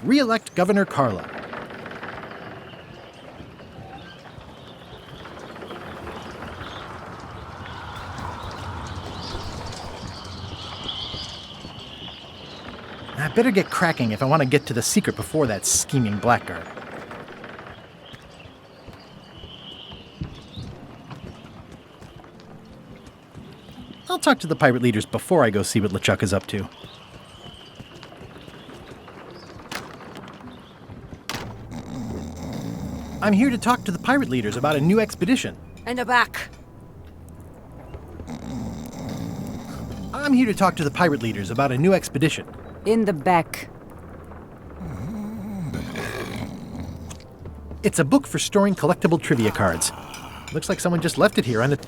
re-elect Governor Carla. I better get cracking if I want to get to the secret before that scheming blackguard. I'll talk to the pirate leaders before I go see what LeChuck is up to. I'm here to talk to the pirate leaders about a new expedition. In the back. I'm here to talk to the pirate leaders about a new expedition. In the back. It's a book for storing collectible trivia cards. Looks like someone just left it here on it.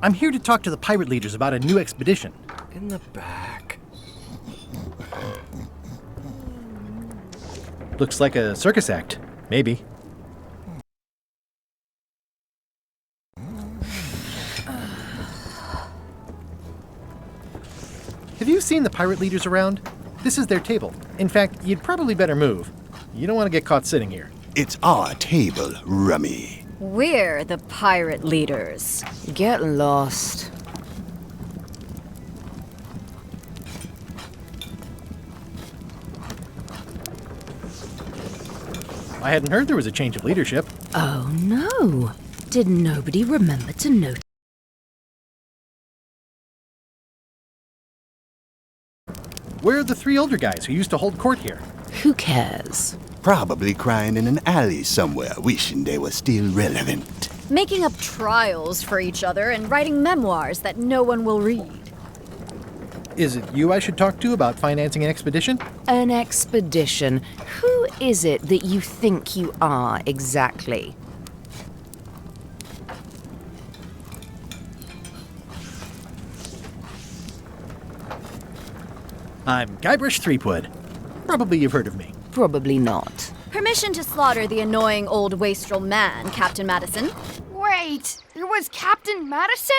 I'm here to talk to the pirate leaders about a new expedition. In the back. Looks like a circus act. Maybe. Have you seen the pirate leaders around? This is their table. In fact, you'd probably better move. You don't want to get caught sitting here. It's our table, Rummy. We're the pirate leaders. Get lost. I hadn't heard there was a change of leadership. Oh no! Did nobody remember to note? Where are the three older guys who used to hold court here? Who cares? Probably crying in an alley somewhere, wishing they were still relevant. Making up trials for each other and writing memoirs that no one will read. Is it you I should talk to about financing an expedition? An expedition. Who is it that you think you are exactly? I'm Guybrush Threepwood. Probably you've heard of me. Probably not. Permission to slaughter the annoying old wastrel man, Captain Madison. Wait, there was Captain Madison?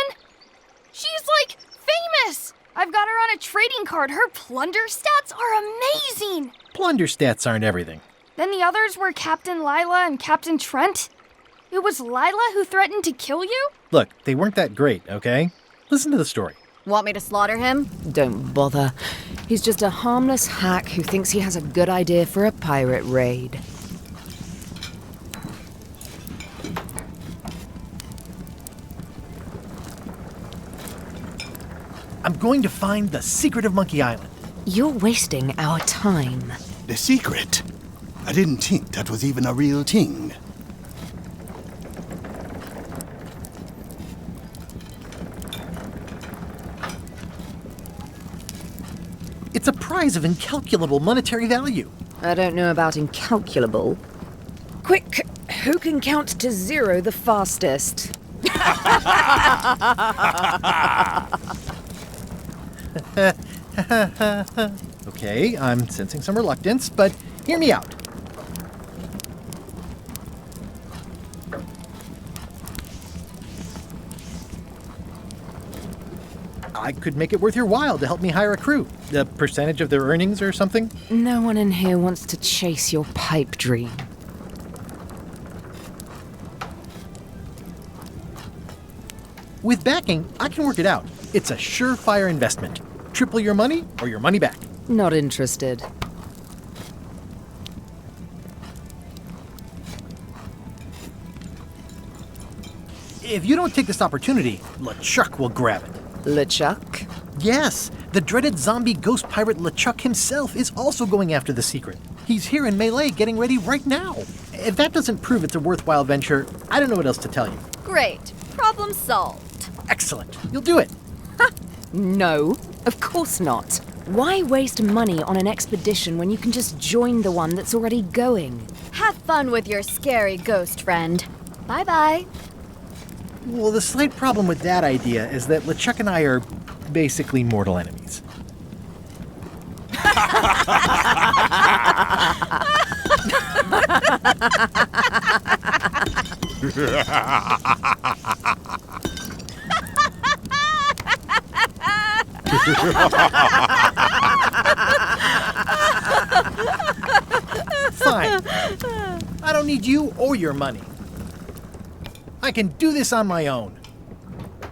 She's like famous! I've got her on a trading card. Her plunder stats are amazing! Plunder stats aren't everything. Then the others were Captain Lila and Captain Trent. It was Lila who threatened to kill you? Look, they weren't that great, okay? Listen to the story. Want me to slaughter him? Don't bother. He's just a harmless hack who thinks he has a good idea for a pirate raid. I'm going to find the secret of Monkey Island. You're wasting our time. The secret? I didn't think that was even a real thing. It's a prize of incalculable monetary value. I don't know about incalculable. Quick, who can count to 0 the fastest? Okay, I'm sensing some reluctance, but hear me out. I could make it worth your while to help me hire a crew. A percentage of their earnings or something? No one in here wants to chase your pipe dream. With backing, I can work it out. It's a surefire investment. Triple your money or your money back. Not interested. If you don't take this opportunity, LeChuck will grab it. LeChuck? Yes, the dreaded zombie ghost pirate LeChuck himself is also going after the secret. He's here in Melee getting ready right now. If that doesn't prove it's a worthwhile venture, I don't know what else to tell you. Great. Problem solved. Excellent. You'll do it. No, of course not. Why waste money on an expedition when you can just join the one that's already going? Have fun with your scary ghost friend. Bye-bye. Well, the slight problem with that idea is that LeChuck and I are basically mortal enemies. Fine. I don't need you or your money. I can do this on my own.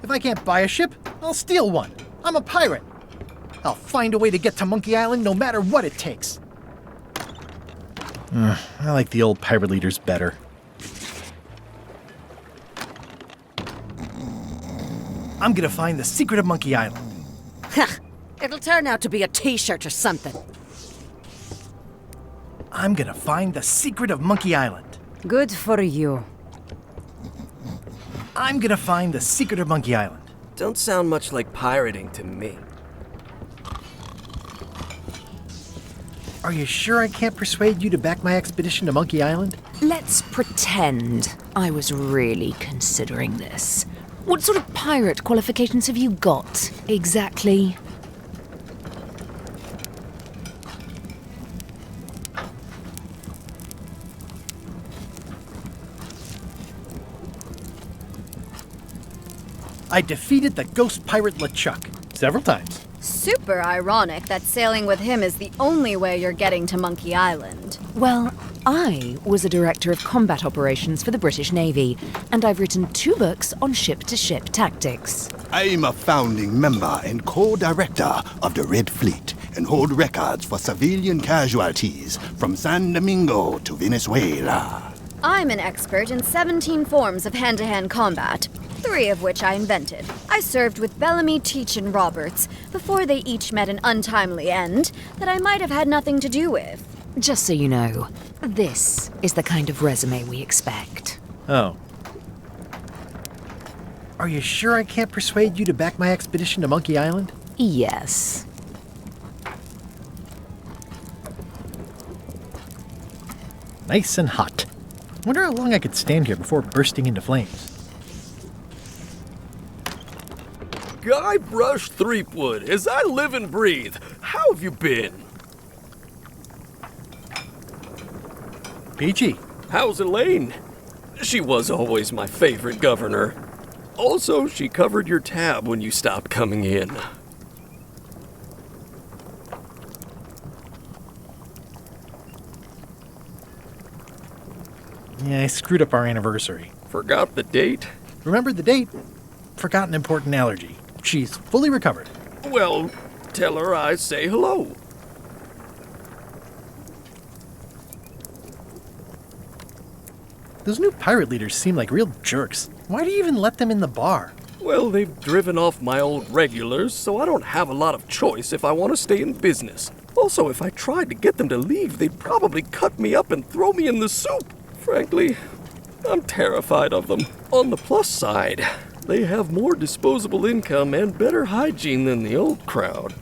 If I can't buy a ship, I'll steal one. I'm a pirate. I'll find a way to get to Monkey Island no matter what it takes. I like the old pirate leaders better. I'm gonna find the secret of Monkey Island. It'll turn out to be a t-shirt or something. I'm gonna find the secret of Monkey Island. Good for you. I'm gonna find the secret of Monkey Island. Don't sound much like pirating to me. Are you sure I can't persuade you to back my expedition to Monkey Island? Let's pretend I was really considering this. What sort of pirate qualifications have you got, exactly? I defeated the ghost pirate LeChuck several times. Super ironic that sailing with him is the only way you're getting to Monkey Island. Well, I was a director of combat operations for the British Navy, and I've written 2 books on ship-to-ship tactics. I'm a founding member and co-director of the Red Fleet and hold records for civilian casualties from San Domingo to Venezuela. I'm an expert in 17 forms of hand-to-hand combat, 3 of which I invented. I served with Bellamy, Teach, and Roberts before they each met an untimely end that I might have had nothing to do with. Just so you know, this is the kind of resume we expect. Oh. Are you sure I can't persuade you to back my expedition to Monkey Island? Yes. Nice and hot. Wonder how long I could stand here before bursting into flames. Guybrush Threepwood, as I live and breathe, how have you been? Peachy. How's Elaine? She was always my favorite governor. Also, she covered your tab when you stopped coming in. Yeah, I screwed up our anniversary. Forgot the date? Remembered the date, forgot an important allergy. She's fully recovered. Well, tell her I say hello. Those new pirate leaders seem like real jerks. Why do you even let them in the bar? Well, they've driven off my old regulars, so I don't have a lot of choice if I want to stay in business. Also, if I tried to get them to leave, they'd probably cut me up and throw me in the soup. Frankly, I'm terrified of them. On the plus side, they have more disposable income and better hygiene than the old crowd.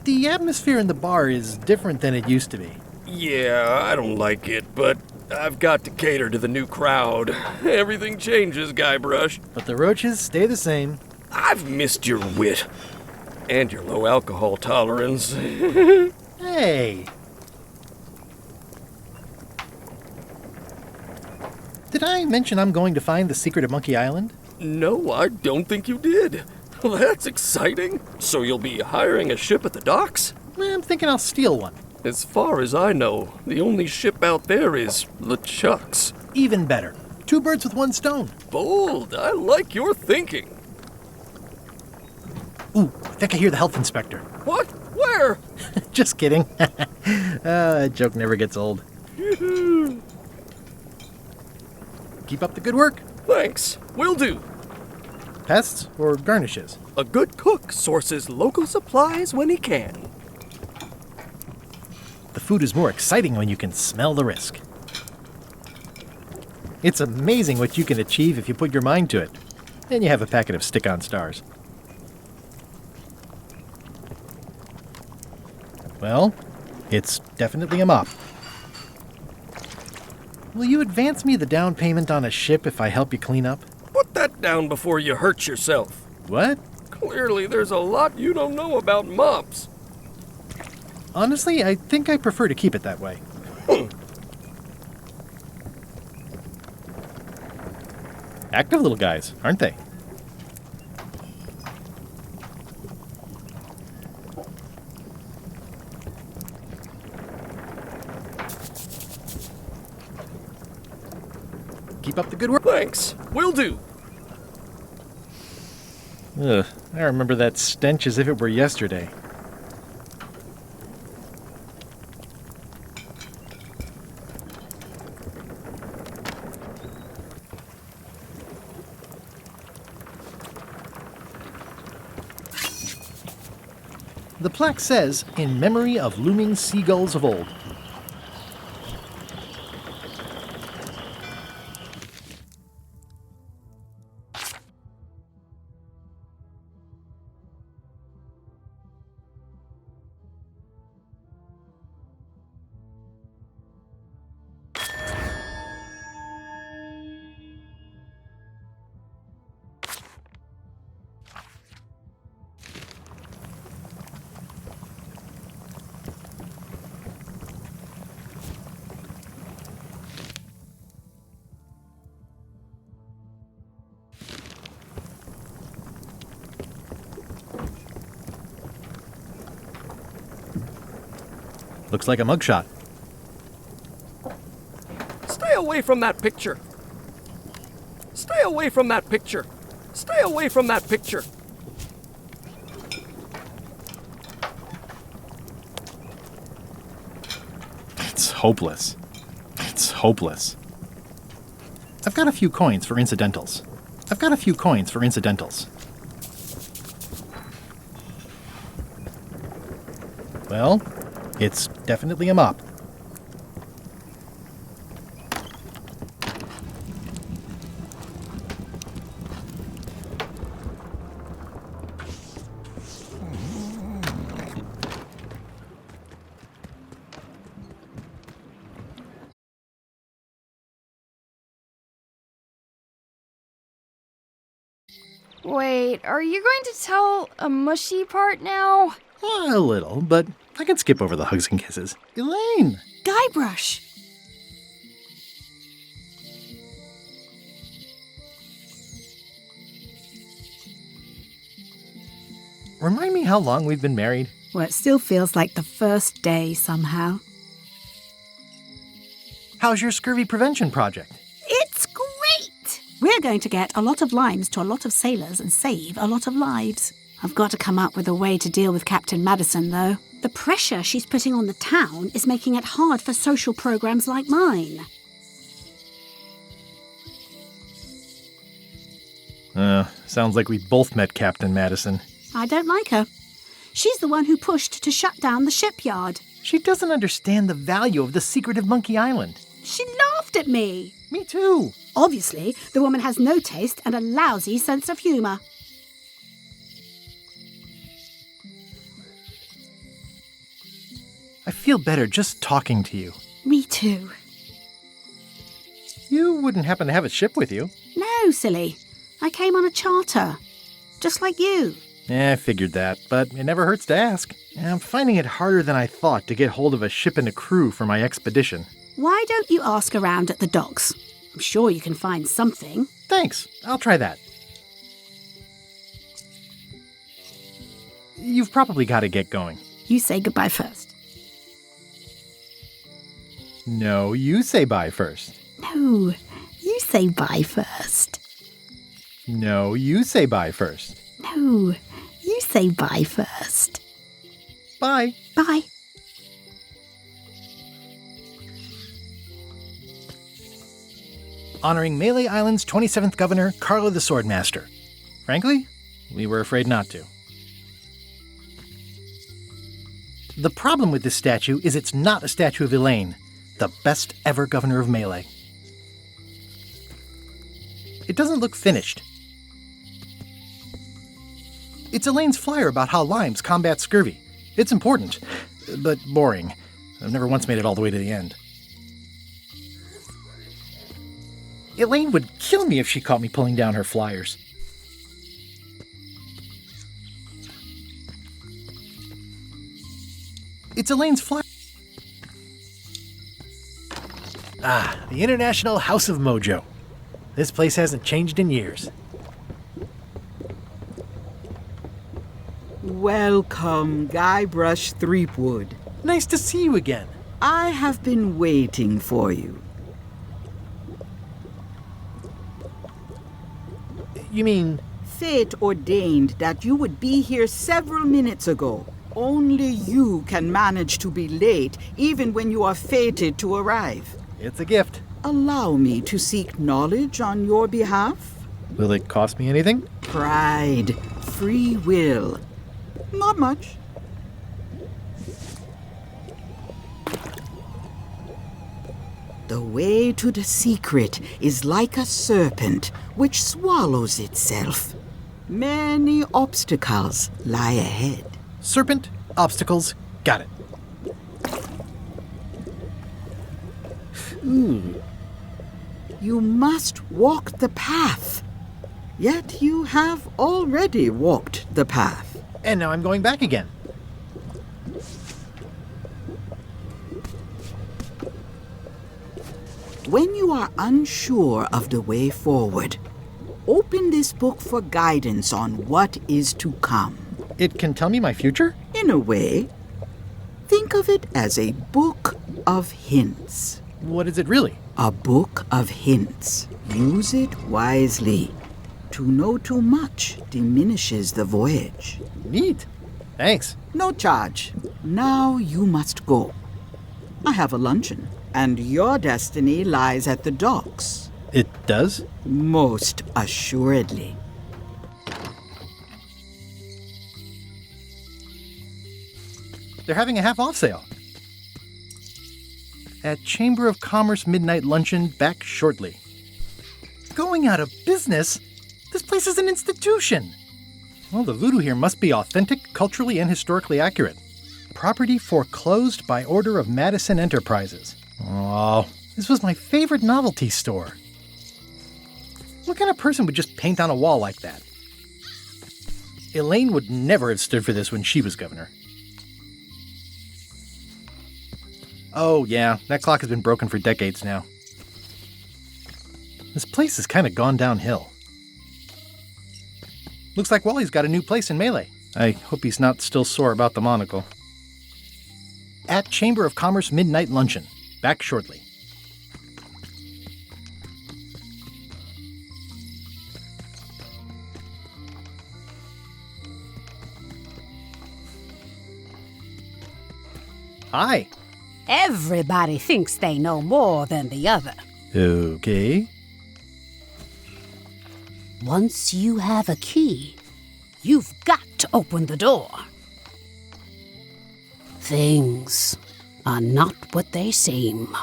The atmosphere in the bar is different than it used to be. Yeah, I don't like it, but I've got to cater to the new crowd. Everything changes, Guybrush. But the roaches stay the same. I've missed your wit. And your low alcohol tolerance. Hey! Did I mention I'm going to find the secret of Monkey Island? No, I don't think you did. Well, that's exciting. So you'll be hiring a ship at the docks? I'm thinking I'll steal one. As far as I know, the only ship out there is LeChuck's. Even better. 2 birds with 1 stone. Bold. I like your thinking. Ooh, I think I hear the health inspector. What? Where? Just kidding. That joke never gets old. Keep up the good work. Thanks. Will do. Pests or garnishes? A good cook sources local supplies when he can. The food is more exciting when you can smell the risk. It's amazing what you can achieve if you put your mind to it. And you have a packet of stick-on stars. Well, it's definitely a mop. Will you advance me the down payment on a ship if I help you clean up? Put that down before you hurt yourself. What? Clearly, there's a lot you don't know about mops. Honestly, I think I prefer to keep it that way. Active little guys, aren't they? Keep up the good work. Thanks. Will do. Ugh, I remember that stench as if it were yesterday. The plaque says, "In memory of looming seagulls of old." Looks like a mugshot. Stay away from that picture. Stay away from that picture. Stay away from that picture. It's hopeless. It's hopeless. I've got a few coins for incidentals. I've got a few coins for incidentals. Well, it's definitely a mop. Wait, are you going to tell a mushy part now? A little, but I can skip over the hugs and kisses. Elaine! Guybrush! Remind me how long we've been married? Well, it still feels like the first day somehow. How's your scurvy prevention project? It's great! We're going to get a lot of limes to a lot of sailors and save a lot of lives. I've got to come up with a way to deal with Captain Madison, though. The pressure she's putting on the town is making it hard for social programs like mine. Sounds like we both met Captain Madison. I don't like her. She's the one who pushed to shut down the shipyard. She doesn't understand the value of the secretive Monkey Island. She laughed at me. Me too. Obviously, the woman has no taste and a lousy sense of humour. I feel better just talking to you. Me too. You wouldn't happen to have a ship with you. No, silly. I came on a charter. Just like you. I figured that, but it never hurts to ask. I'm finding it harder than I thought to get hold of a ship and a crew for my expedition. Why don't you ask around at the docks? I'm sure you can find something. Thanks. I'll try that. You've probably got to get going. You say goodbye first. No, you say bye first. No, you say bye first. No, you say bye first. No, you say bye first. Bye. Bye. Honoring Melee Island's 27th governor, Carlo the Swordmaster. Frankly, we were afraid not to. The problem with this statue is it's not a statue of Elaine, the best ever governor of Melee. It doesn't look finished. It's Elaine's flyer about how limes combat scurvy. It's important, but boring. I've never once made it all the way to the end. Elaine would kill me if she caught me pulling down her flyers. It's Elaine's flyer. Ah, the International House of Mojo. This place hasn't changed in years. Welcome, Guybrush Threepwood. Nice to see you again. I have been waiting for you. You mean... Fate ordained that you would be here several minutes ago. Only you can manage to be late, even when you are fated to arrive. It's a gift. Allow me to seek knowledge on your behalf. Will it cost me anything? Pride, free will. Not much. The way to the secret is like a serpent which swallows itself. Many obstacles lie ahead. Serpent, obstacles, got it. You must walk the path. Yet you have already walked the path. And now I'm going back again. When you are unsure of the way forward, open this book for guidance on what is to come. It can tell me my future? In a way, think of it as a book of hints. What is it really? A book of hints. Use it wisely. To know too much diminishes the voyage. Neat. Thanks. No charge. Now you must go. I have a luncheon, and your destiny lies at the docks. It does? Most assuredly. They're having a half-off sale. At Chamber of Commerce Midnight Luncheon back shortly. Going out of business? This place is an institution. Well, the voodoo here must be authentic, culturally and historically accurate. Property foreclosed by order of Madison Enterprises. Oh, this was my favorite novelty store. What kind of person would just paint on a wall like that? Elaine would never have stood for this when she was governor. Oh, yeah, that clock has been broken for decades now. This place has kind of gone downhill. Looks like Wally's got a new place in Melee. I hope he's not still sore about the monocle. At Chamber of Commerce Midnight Luncheon. Back shortly. Hi. Everybody thinks they know more than the other. Okay. Once you have a key, you've got to open the door. Things are not what they seem.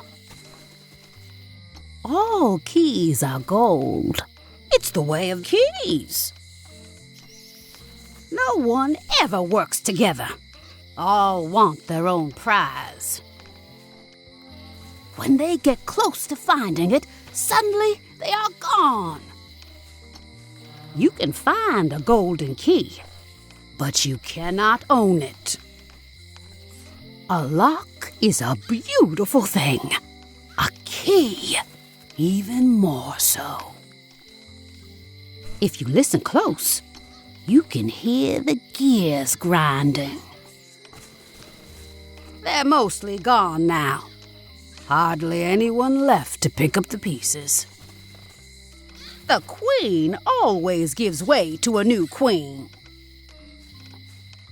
All keys are gold. It's the way of keys. No one ever works together. All want their own prize. When they get close to finding it, suddenly they are gone. You can find a golden key, but you cannot own it. A lock is a beautiful thing. A key, even more so. If you listen close, you can hear the gears grinding. They're mostly gone now. Hardly anyone left to pick up the pieces. The queen always gives way to a new queen.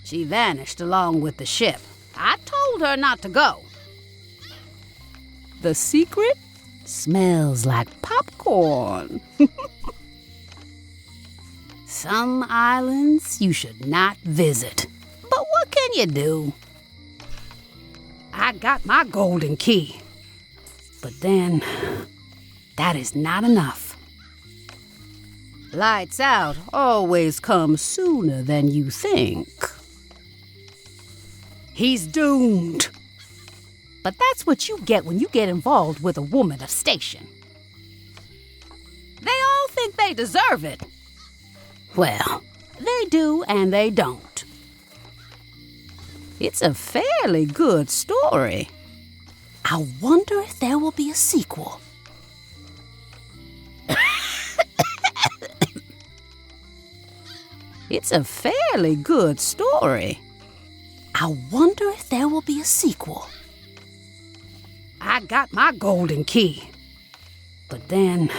She vanished along with the ship. I told her not to go. The secret smells like popcorn. Some islands you should not visit. But what can you do? I got my golden key. But then, that is not enough. Lights out always comes sooner than you think. He's doomed. But that's what you get when you get involved with a woman of station. think they deserve it. Well, they do and they don't. It's a fairly good story. I wonder if there will be a sequel. It's a fairly good story. I wonder if there will be a sequel. I got my golden key. But then,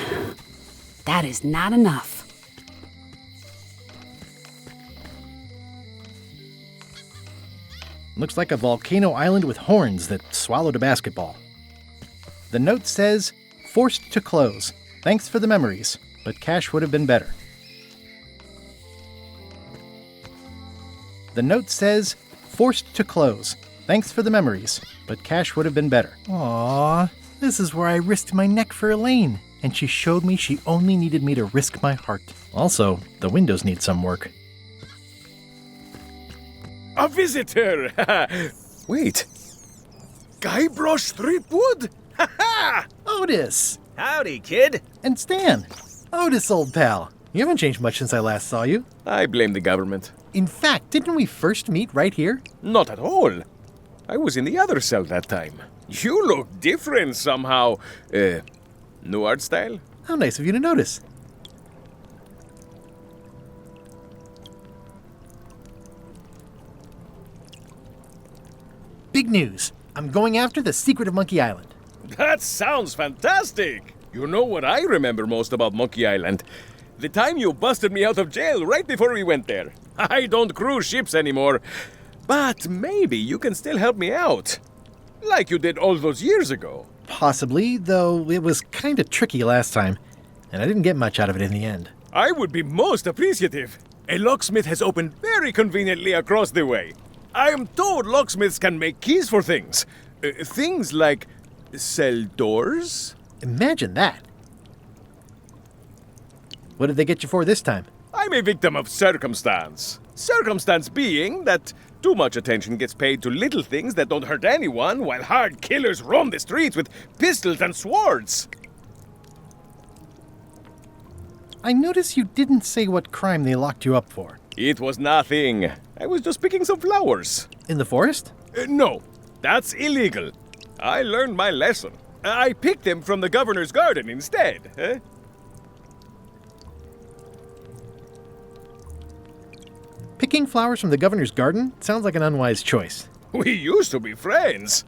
that is not enough. Looks like a volcano island with horns that swallowed a basketball. The note says, "Forced to close. Thanks for the memories, but cash would have been better." The note says, "Forced to close. Thanks for the memories, but cash would have been better." Aww, this is where I risked my neck for Elaine, and she showed me she only needed me to risk my heart. Also, the windows need some work. A visitor! Wait. Guybrush Threepwood? Ha ha! Otis! Howdy, kid. And Stan! Otis, old pal. You haven't changed much since I last saw you. I blame the government. In fact, didn't we first meet right here? Not at all. I was in the other cell that time. You look different somehow. New art style? How nice of you to notice. Big news. I'm going after the secret of Monkey Island. That sounds fantastic! You know what I remember most about Monkey Island? The time you busted me out of jail right before we went there. I don't cruise ships anymore. But maybe you can still help me out. Like you did all those years ago. Possibly, though it was kind of tricky last time, and I didn't get much out of it in the end. I would be most appreciative. A locksmith has opened very conveniently across the way. I am told locksmiths can make keys for things. Things like cell doors? Imagine that. What did they get you for this time? I'm a victim of circumstance. Circumstance being that too much attention gets paid to little things that don't hurt anyone, while hard killers roam the streets with pistols and swords. I notice you didn't say what crime they locked you up for. It was nothing. I was just picking some flowers. In the forest? No, that's illegal. I learned my lesson. I picked them from the governor's garden instead. Picking flowers from the governor's garden sounds like an unwise choice. We used to be friends.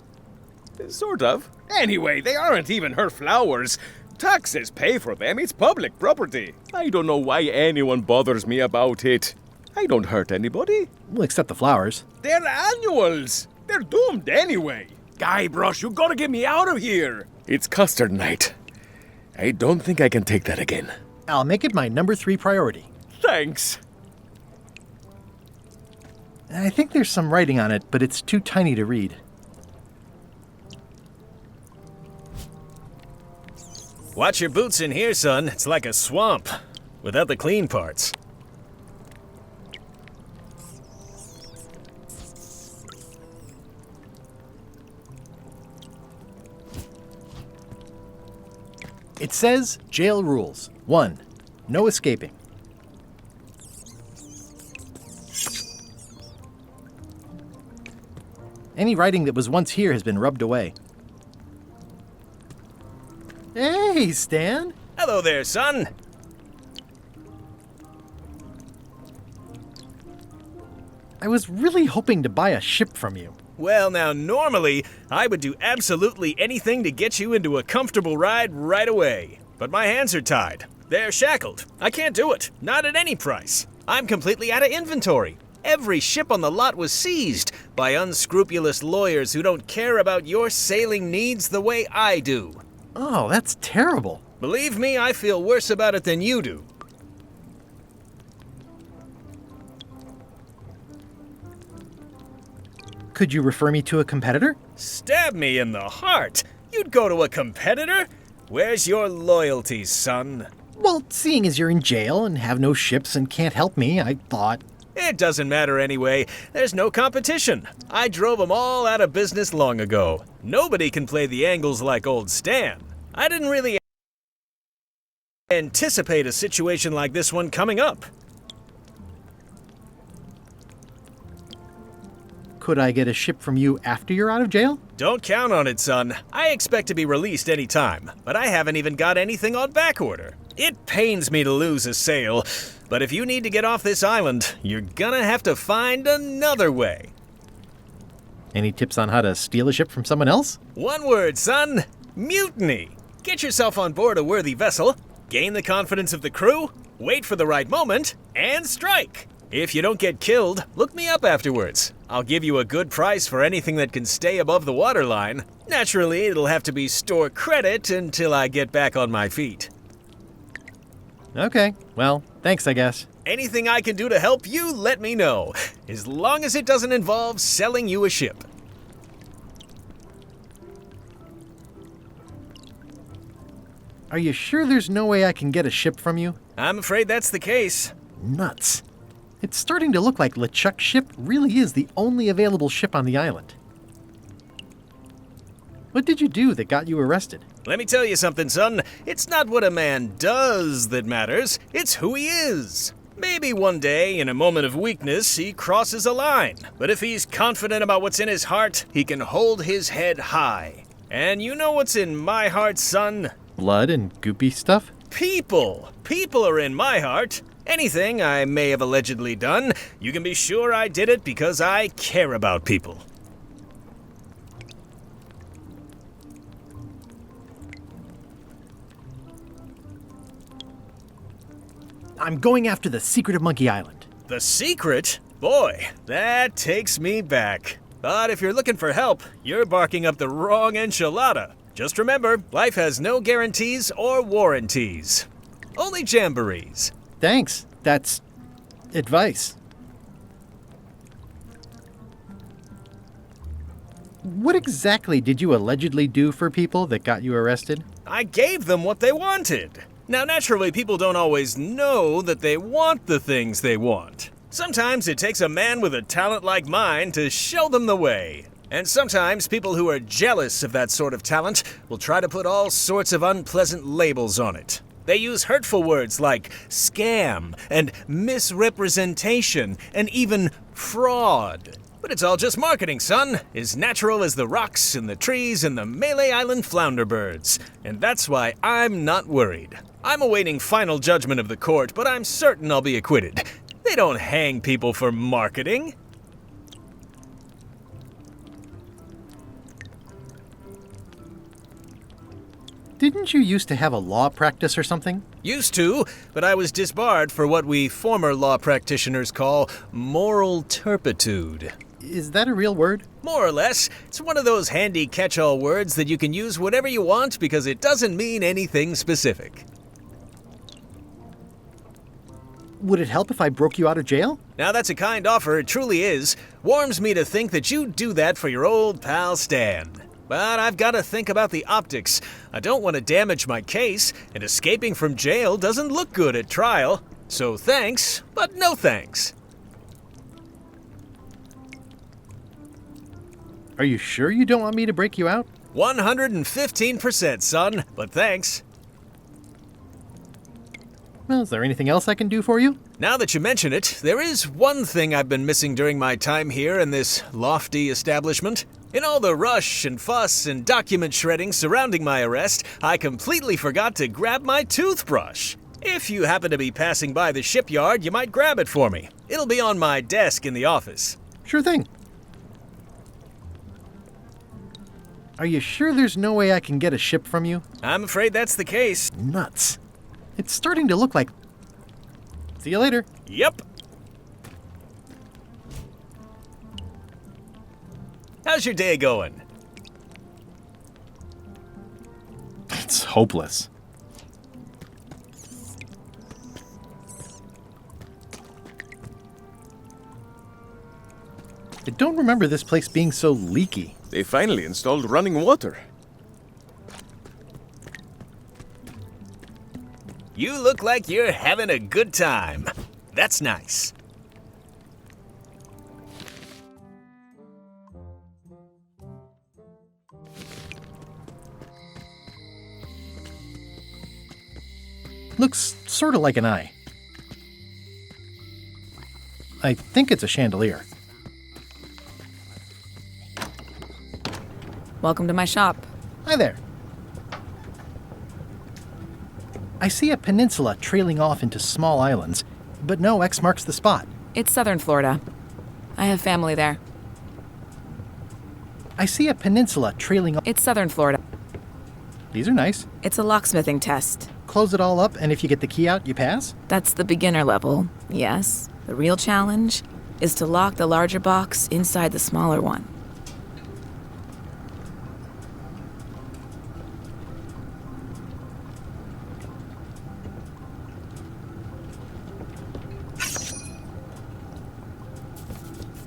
Sort of. Anyway, they aren't even her flowers. Taxes pay for them. It's public property. I don't know why anyone bothers me about it. I don't hurt anybody. We'll accept the flowers. They're annuals. They're doomed anyway. Guybrush, you gotta get me out of here. It's custard night. I don't think I can take that again. I'll make it my number 3 priority. Thanks. I think there's some writing on it, but it's too tiny to read. Watch your boots in here, son. It's like a swamp, without the clean parts. It says jail rules. 1. No escaping. Any writing that was once here has been rubbed away. Hey, Stan! Hello there, son. I was really hoping to buy a ship from you. Well, now, normally, I would do absolutely anything to get you into a comfortable ride right away. But my hands are tied. They're shackled. I can't do it. Not at any price. I'm completely out of inventory. Every ship on the lot was seized by unscrupulous lawyers who don't care about your sailing needs the way I do. Oh, that's terrible. Believe me, I feel worse about it than you do. Could you refer me to a competitor? Stab me in the heart. You'd go to a competitor? Where's your loyalty, son? Well, seeing as you're in jail and have no ships and can't help me, I thought... It doesn't matter anyway. There's no competition. I drove them all out of business long ago. Nobody can play the angles like old Stan. I didn't really Anticipate a situation like this one coming up. Could I get a ship from you after you're out of jail? Don't count on it, son. I expect to be released any time, but I haven't even got anything on back order. It pains me to lose a sale, but if you need to get off this island, you're gonna have to find another way. Any tips on how to steal a ship from someone else? One word, son. Mutiny. Get yourself on board a worthy vessel, gain the confidence of the crew, wait for the right moment, and strike. If you don't get killed, look me up afterwards. I'll give you a good price for anything that can stay above the waterline. Naturally, it'll have to be store credit until I get back on my feet. Okay, well, thanks, I guess. Anything I can do to help you, let me know. As long as it doesn't involve selling you a ship. Are you sure there's no way I can get a ship from you? I'm afraid that's the case. Nuts. It's starting to look like LeChuck's ship really is the only available ship on the island. What did you do that got you arrested? Let me tell you something, son. It's not what a man does that matters, it's who he is. Maybe one day, in a moment of weakness, he crosses a line. But if he's confident about what's in his heart, he can hold his head high. And you know what's in my heart, son? Blood and goopy stuff? People. People are in my heart. Anything I may have allegedly done, you can be sure I did it because I care about people. I'm going after the secret of Monkey Island. The secret? Boy, that takes me back. But if you're looking for help, you're barking up the wrong enchilada. Just remember, life has no guarantees or warranties. Only jamborees. Thanks. That's advice. What exactly did you allegedly do for people that got you arrested? I gave them what they wanted. Now, naturally, people don't always know that they want the things they want. Sometimes it takes a man with a talent like mine to show them the way. And sometimes people who are jealous of that sort of talent will try to put all sorts of unpleasant labels on it. They use hurtful words like scam and misrepresentation and even fraud. But it's all just marketing, son. As natural as the rocks and the trees and the Malay Island flounder birds. And that's why I'm not worried. I'm awaiting final judgment of the court, but I'm certain I'll be acquitted. They don't hang people for marketing. Didn't you used to have a law practice or something? Used to, but I was disbarred for what we former law practitioners call moral turpitude. Is that a real word? More or less. It's one of those handy catch-all words that you can use whatever you want because it doesn't mean anything specific. Would it help if I broke you out of jail? Now that's a kind offer, it truly is. Warms me to think that you'd do that for your old pal Stan. But I've got to think about the optics. I don't want to damage my case, and escaping from jail doesn't look good at trial. So thanks, but no thanks. Are you sure you don't want me to break you out? 115%, son, but thanks. Well, is there anything else I can do for you? Now that you mention it, there is one thing I've been missing during my time here in this lofty establishment. In all the rush and fuss and document shredding surrounding my arrest, I completely forgot to grab my toothbrush. If you happen to be passing by the shipyard, you might grab it for me. It'll be on my desk in the office. Sure thing. Are you sure there's no way I can get a ship from you? I'm afraid that's the case. Nuts. It's starting to look like... See you later. Yep. How's your day going? It's hopeless. I don't remember this place being so leaky. They finally installed running water. You look like you're having a good time. That's nice. Looks sort of like an eye. I think it's a chandelier. Welcome to my shop. Hi there. I see a peninsula trailing off into small islands, but no X marks the spot. It's southern Florida. I have family there. I see a peninsula trailing off. It's southern Florida. These are nice. It's a locksmithing test. Close it all up, and if you get the key out, you pass? That's the beginner level, yes. The real challenge is to lock the larger box inside the smaller one.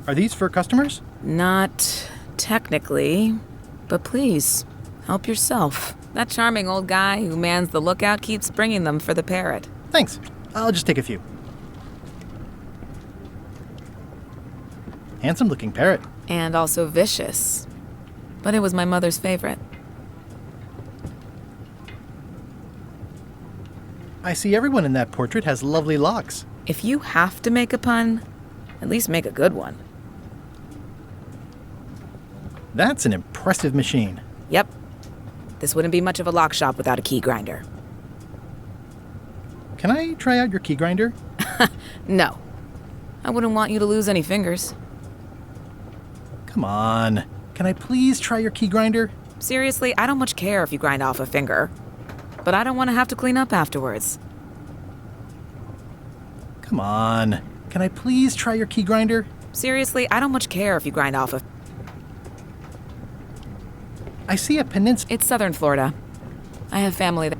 Are these for customers? Not technically, but please, help yourself. That charming old guy who mans the lookout keeps bringing them for the parrot. Thanks. I'll just take a few. Handsome looking parrot. And also vicious. But it was my mother's favorite. I see everyone in that portrait has lovely locks. If you have to make a pun, at least make a good one. That's an impressive machine. Yep. This wouldn't be much of a lock shop without a key grinder. Can I try out your key grinder? No. I wouldn't want you to lose any fingers. Come on. Can I please try your key grinder? Seriously, I don't much care if you grind off a finger. But I don't want to have to clean up afterwards. Come on. Can I please try your key grinder? Seriously, I don't much care if you grind off a... I see a peninsula. It's southern Florida. I have family there.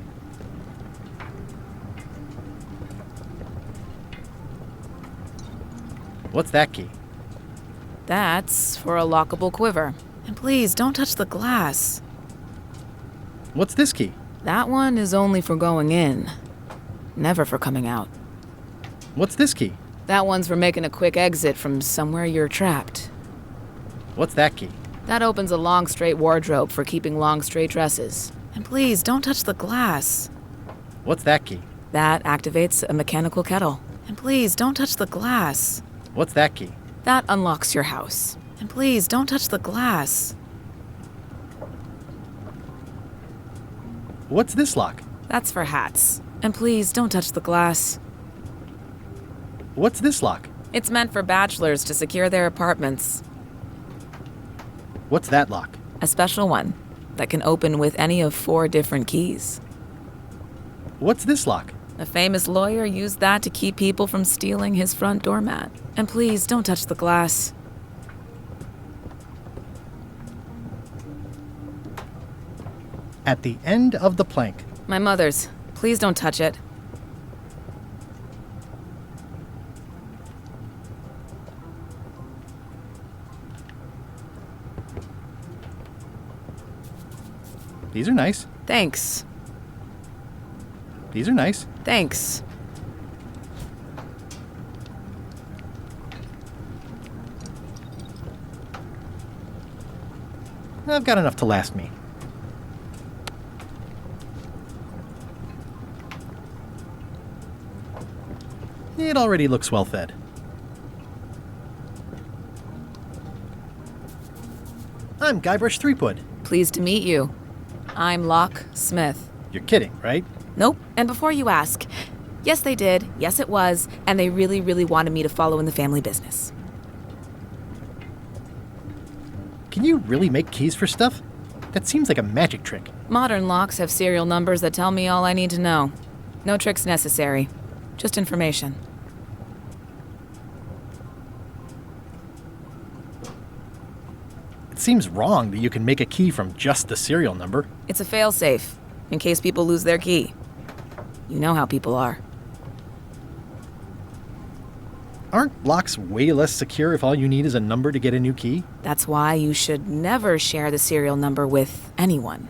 What's that key? That's for a lockable quiver. And please, don't touch the glass. What's this key? That one is only for going in. Never for coming out. What's this key? That one's for making a quick exit from somewhere you're trapped. What's that key? That opens a long, straight wardrobe for keeping long, straight dresses. And please, don't touch the glass. What's that key? That activates a mechanical kettle. And please, don't touch the glass. What's that key? That unlocks your house. And please, don't touch the glass. What's this lock? That's for hats. And please, don't touch the glass. What's this lock? It's meant for bachelors to secure their apartments. What's that lock? A special one that can open with any of 4 different keys. What's this lock? A famous lawyer used that to keep people from stealing his front doormat. And please, don't touch the glass. At the end of the plank. My mother's. Please don't touch it. These are nice. Thanks. These are nice. Thanks. I've got enough to last me. It already looks well fed. I'm Guybrush Threepwood. Pleased to meet you. I'm Locke Smith. You're kidding, right? Nope. And before you ask, yes, they did. Yes, it was. And they really, really wanted me to follow in the family business. Can you really make keys for stuff? That seems like a magic trick. Modern locks have serial numbers that tell me all I need to know. No tricks necessary. Just information. It seems wrong that you can make a key from just the serial number. It's a failsafe, in case people lose their key. You know how people are. Aren't locks way less secure if all you need is a number to get a new key? That's why you should never share the serial number with anyone.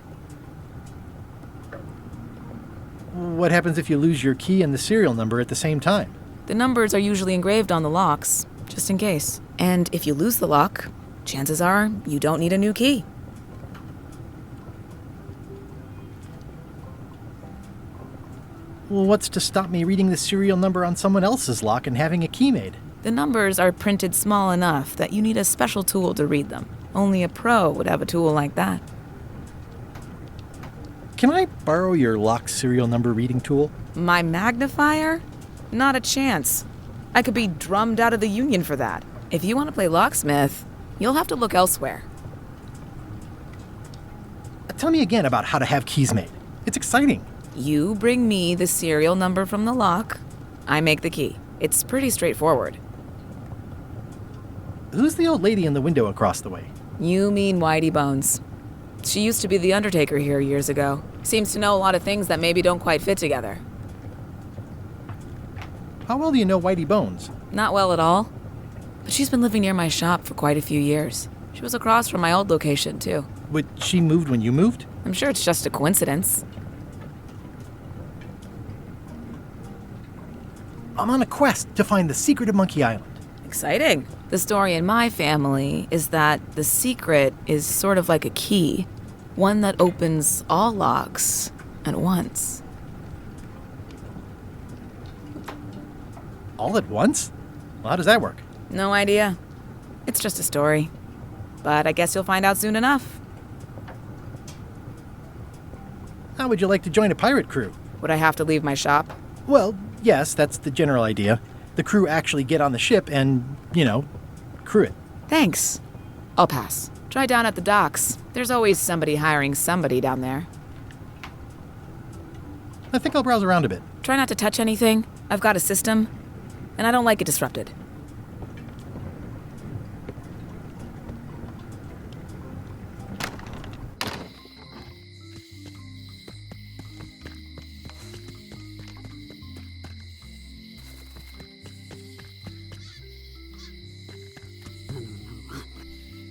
What happens if you lose your key and the serial number at the same time? The numbers are usually engraved on the locks, just in case. And if you lose the lock, chances are you don't need a new key. Well, what's to stop me reading the serial number on someone else's lock and having a key made? The numbers are printed small enough that you need a special tool to read them. Only a pro would have a tool like that. Can I borrow your lock serial number reading tool? My magnifier? Not a chance. I could be drummed out of the union for that. If you want to play locksmith, you'll have to look elsewhere. Tell me again about how to have keys made. It's exciting. You bring me the serial number from the lock, I make the key. It's pretty straightforward. Who's the old lady in the window across the way? You mean Whitey Bones. She used to be the undertaker here years ago. Seems to know a lot of things that maybe don't quite fit together. How well do you know Whitey Bones? Not well at all. But she's been living near my shop for quite a few years. She was across from my old location, too. But she moved when you moved? I'm sure it's just a coincidence. I'm on a quest to find the secret of Monkey Island. Exciting. The story in my family is that the secret is sort of like a key, one that opens all locks at once. All at once? Well, how does that work? No idea. It's just a story. But I guess you'll find out soon enough. How would you like to join a pirate crew? Would I have to leave my shop? Well, yes, that's the general idea. The crew actually get on the ship and, crew it. Thanks. I'll pass. Try down at the docks. There's always somebody hiring somebody down there. I think I'll browse around a bit. Try not to touch anything. I've got a system, and I don't like it disrupted.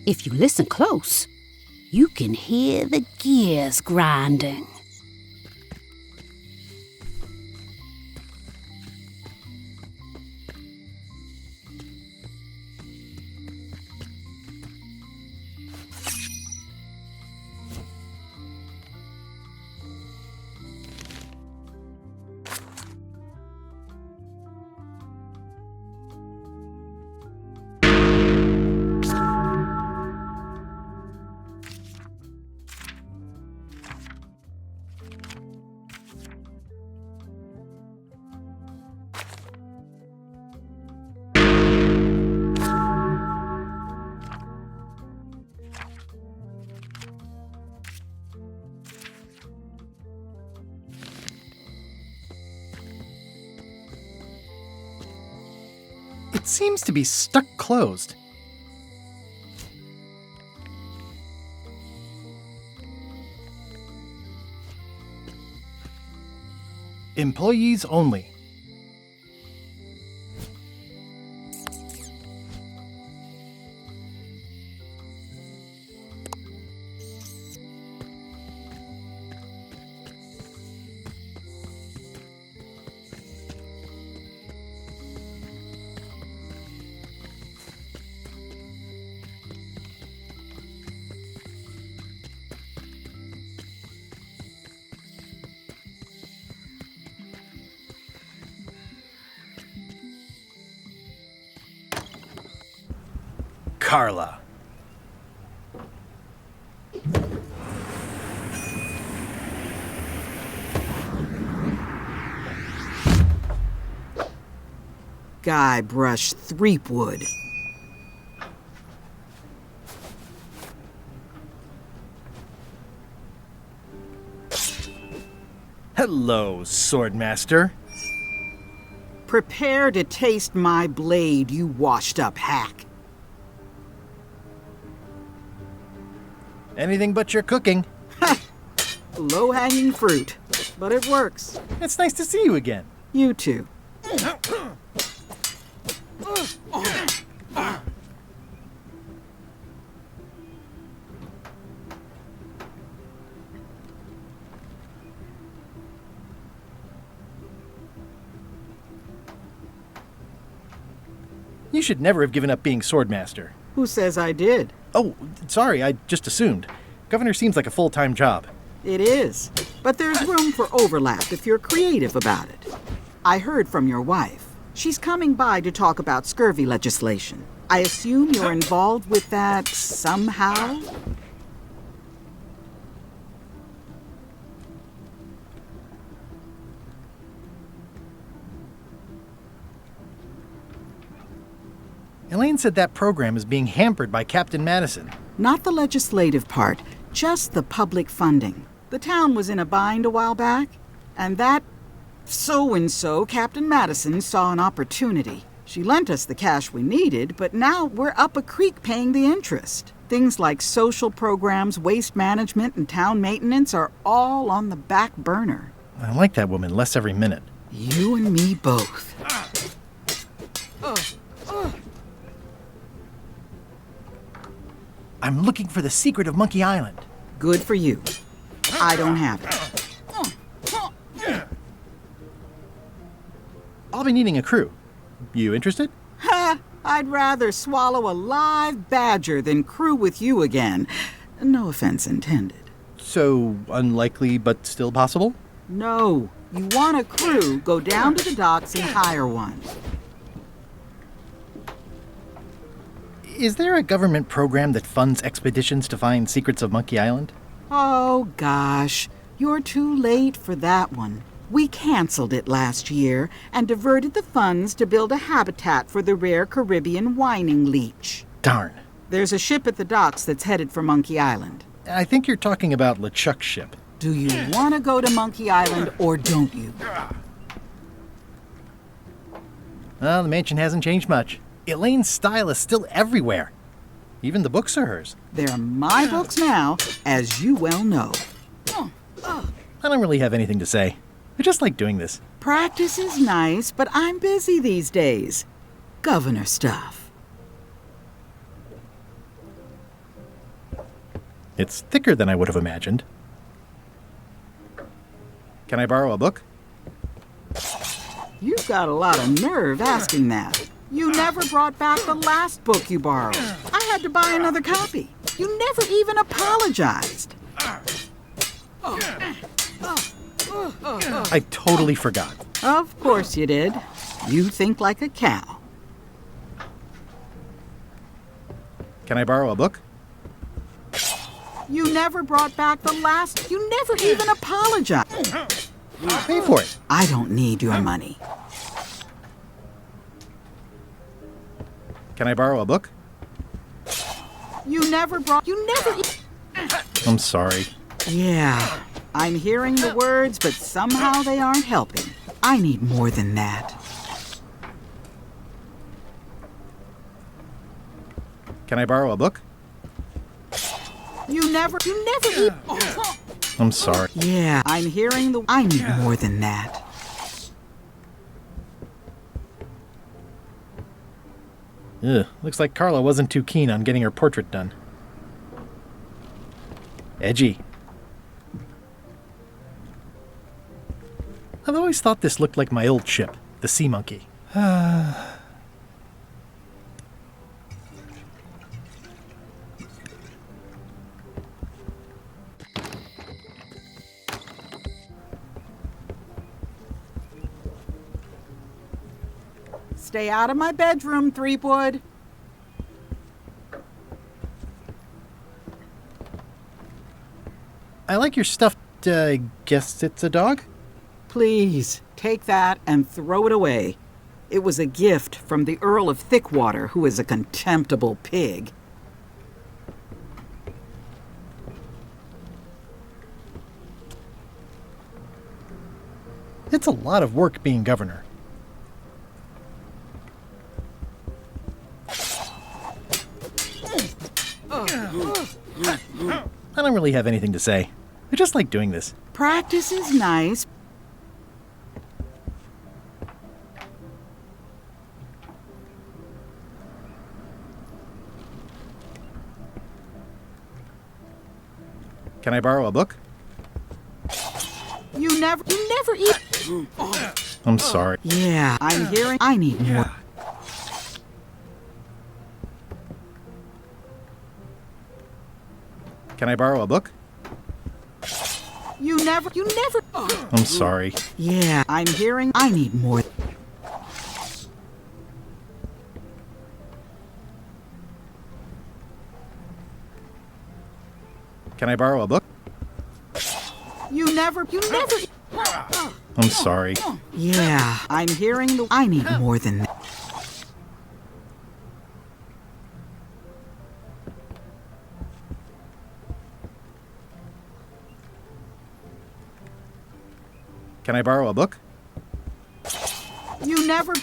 If you listen close, you can hear the gears grinding. It seems to be stuck closed. Employees only. Carla. Guybrush Threepwood. Hello, Swordmaster. Prepare to taste my blade, you washed-up hack. Anything but your cooking. Low-hanging fruit, but it works. It's nice to see you again. You too. You should never have given up being Swordmaster. Who says I did? Oh, sorry, I just assumed. Governor seems like a full-time job. It is, but there's room for overlap if you're creative about it. I heard from your wife. She's coming by to talk about scurvy legislation. I assume you're involved with that somehow? Elaine said that program is being hampered by Captain Madison. Not the legislative part, just the public funding. The town was in a bind a while back, and that so-and-so, Captain Madison, saw an opportunity. She lent us the cash we needed, but now we're up a creek paying the interest. Things like social programs, waste management, and town maintenance are all on the back burner. I like that woman less every minute. You and me both. I'm looking for the secret of Monkey Island. Good for you. I don't have it. I'll be needing a crew. You interested? Ha! I'd rather swallow a live badger than crew with you again. No offense intended. So, unlikely but still possible? No. You want a crew, go down to the docks and hire one. Is there a government program that funds expeditions to find secrets of Monkey Island? Oh, gosh. You're too late for that one. We canceled it last year and diverted the funds to build a habitat for the rare Caribbean whining leech. Darn. There's a ship at the docks that's headed for Monkey Island. I think you're talking about LeChuck's ship. Do you want to go to Monkey Island or don't you? Well, the mansion hasn't changed much. Elaine's style is still everywhere. Even the books are hers. They're my books now, as you well know. I don't really have anything to say. I just like doing this. Practice is nice, but I'm busy these days. Governor stuff. It's thicker than I would have imagined. Can I borrow a book? You've got a lot of nerve asking that. You never brought back the last book you borrowed. I had to buy another copy. You never even apologized. I totally forgot. Of course you did. You think like a cow. Can I borrow a book? You never brought back the last... You never even apologized. I'll pay for it. I don't need your money. Can I borrow a book? You never brought... You never... I'm sorry. Yeah, I'm hearing the words, but somehow they aren't helping. I need more than that. Can I borrow a book? You never... I'm sorry. Yeah, I'm hearing the... I need more than that. Ugh, looks like Carla wasn't too keen on getting her portrait done. Edgy. I've always thought this looked like my old ship, the Sea Monkey. Stay out of my bedroom, Threepwood. I like your stuffed, guess it's a dog? Please, take that and throw it away. It was a gift from the Earl of Thickwater, who is a contemptible pig. It's a lot of work being governor. I don't really have anything to say. I just like doing this. Practice is nice. Can I borrow a book? You never eat. I'm sorry. Yeah, I'm hearing. I need more. Can I borrow a book? You never. I'm sorry. Yeah, I'm hearing I need more. Can I borrow a book? You never. I'm sorry. Yeah, I'm hearing I need more than that. Can I borrow a book? You never.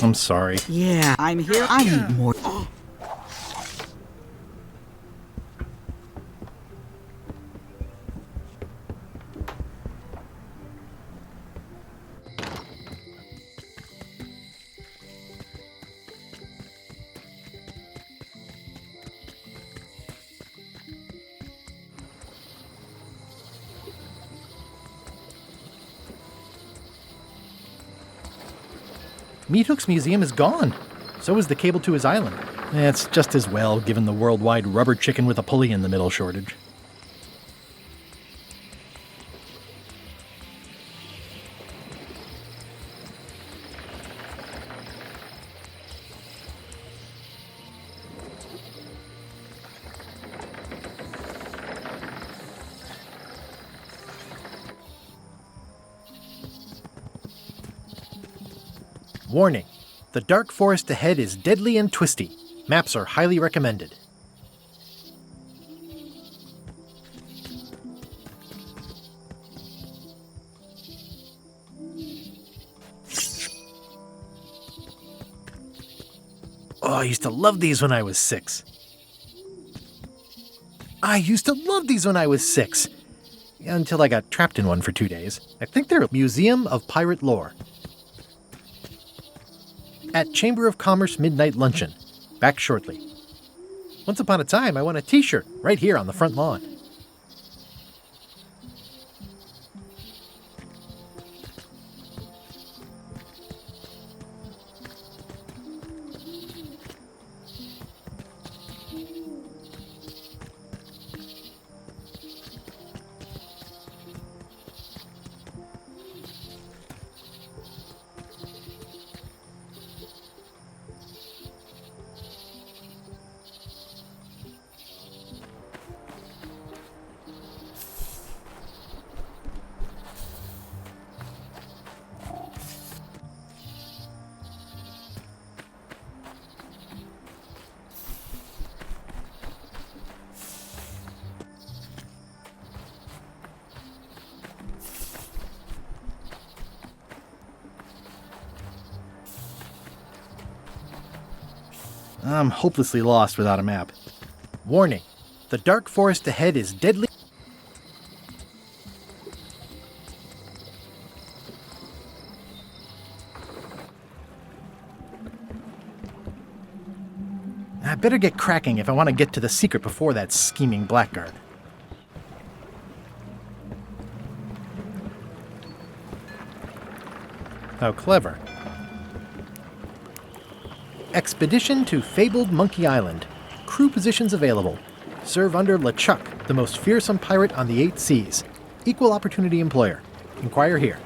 I'm sorry. Yeah, I'm here. I need more. Meat Hook's museum is gone. So is the cable to his island. It's just as well, given the worldwide rubber chicken with a pulley in the middle shortage. Warning: the dark forest ahead is deadly and twisty. Maps are highly recommended. Oh, I used to love these when I was 6. Until I got trapped in one for 2 days. I think they're a Museum of Pirate Lore. At Chamber of Commerce Midnight Luncheon. Back shortly. Once upon a time, I won a t-shirt right here on the front lawn. I'm hopelessly lost without a map. Warning: the dark forest ahead is deadly. I better get cracking if I want to get to the secret before that scheming blackguard. How clever. Expedition to fabled Monkey Island. Crew positions available. Serve under LeChuck, the most fearsome pirate on the 8 seas. Equal opportunity employer. Inquire here.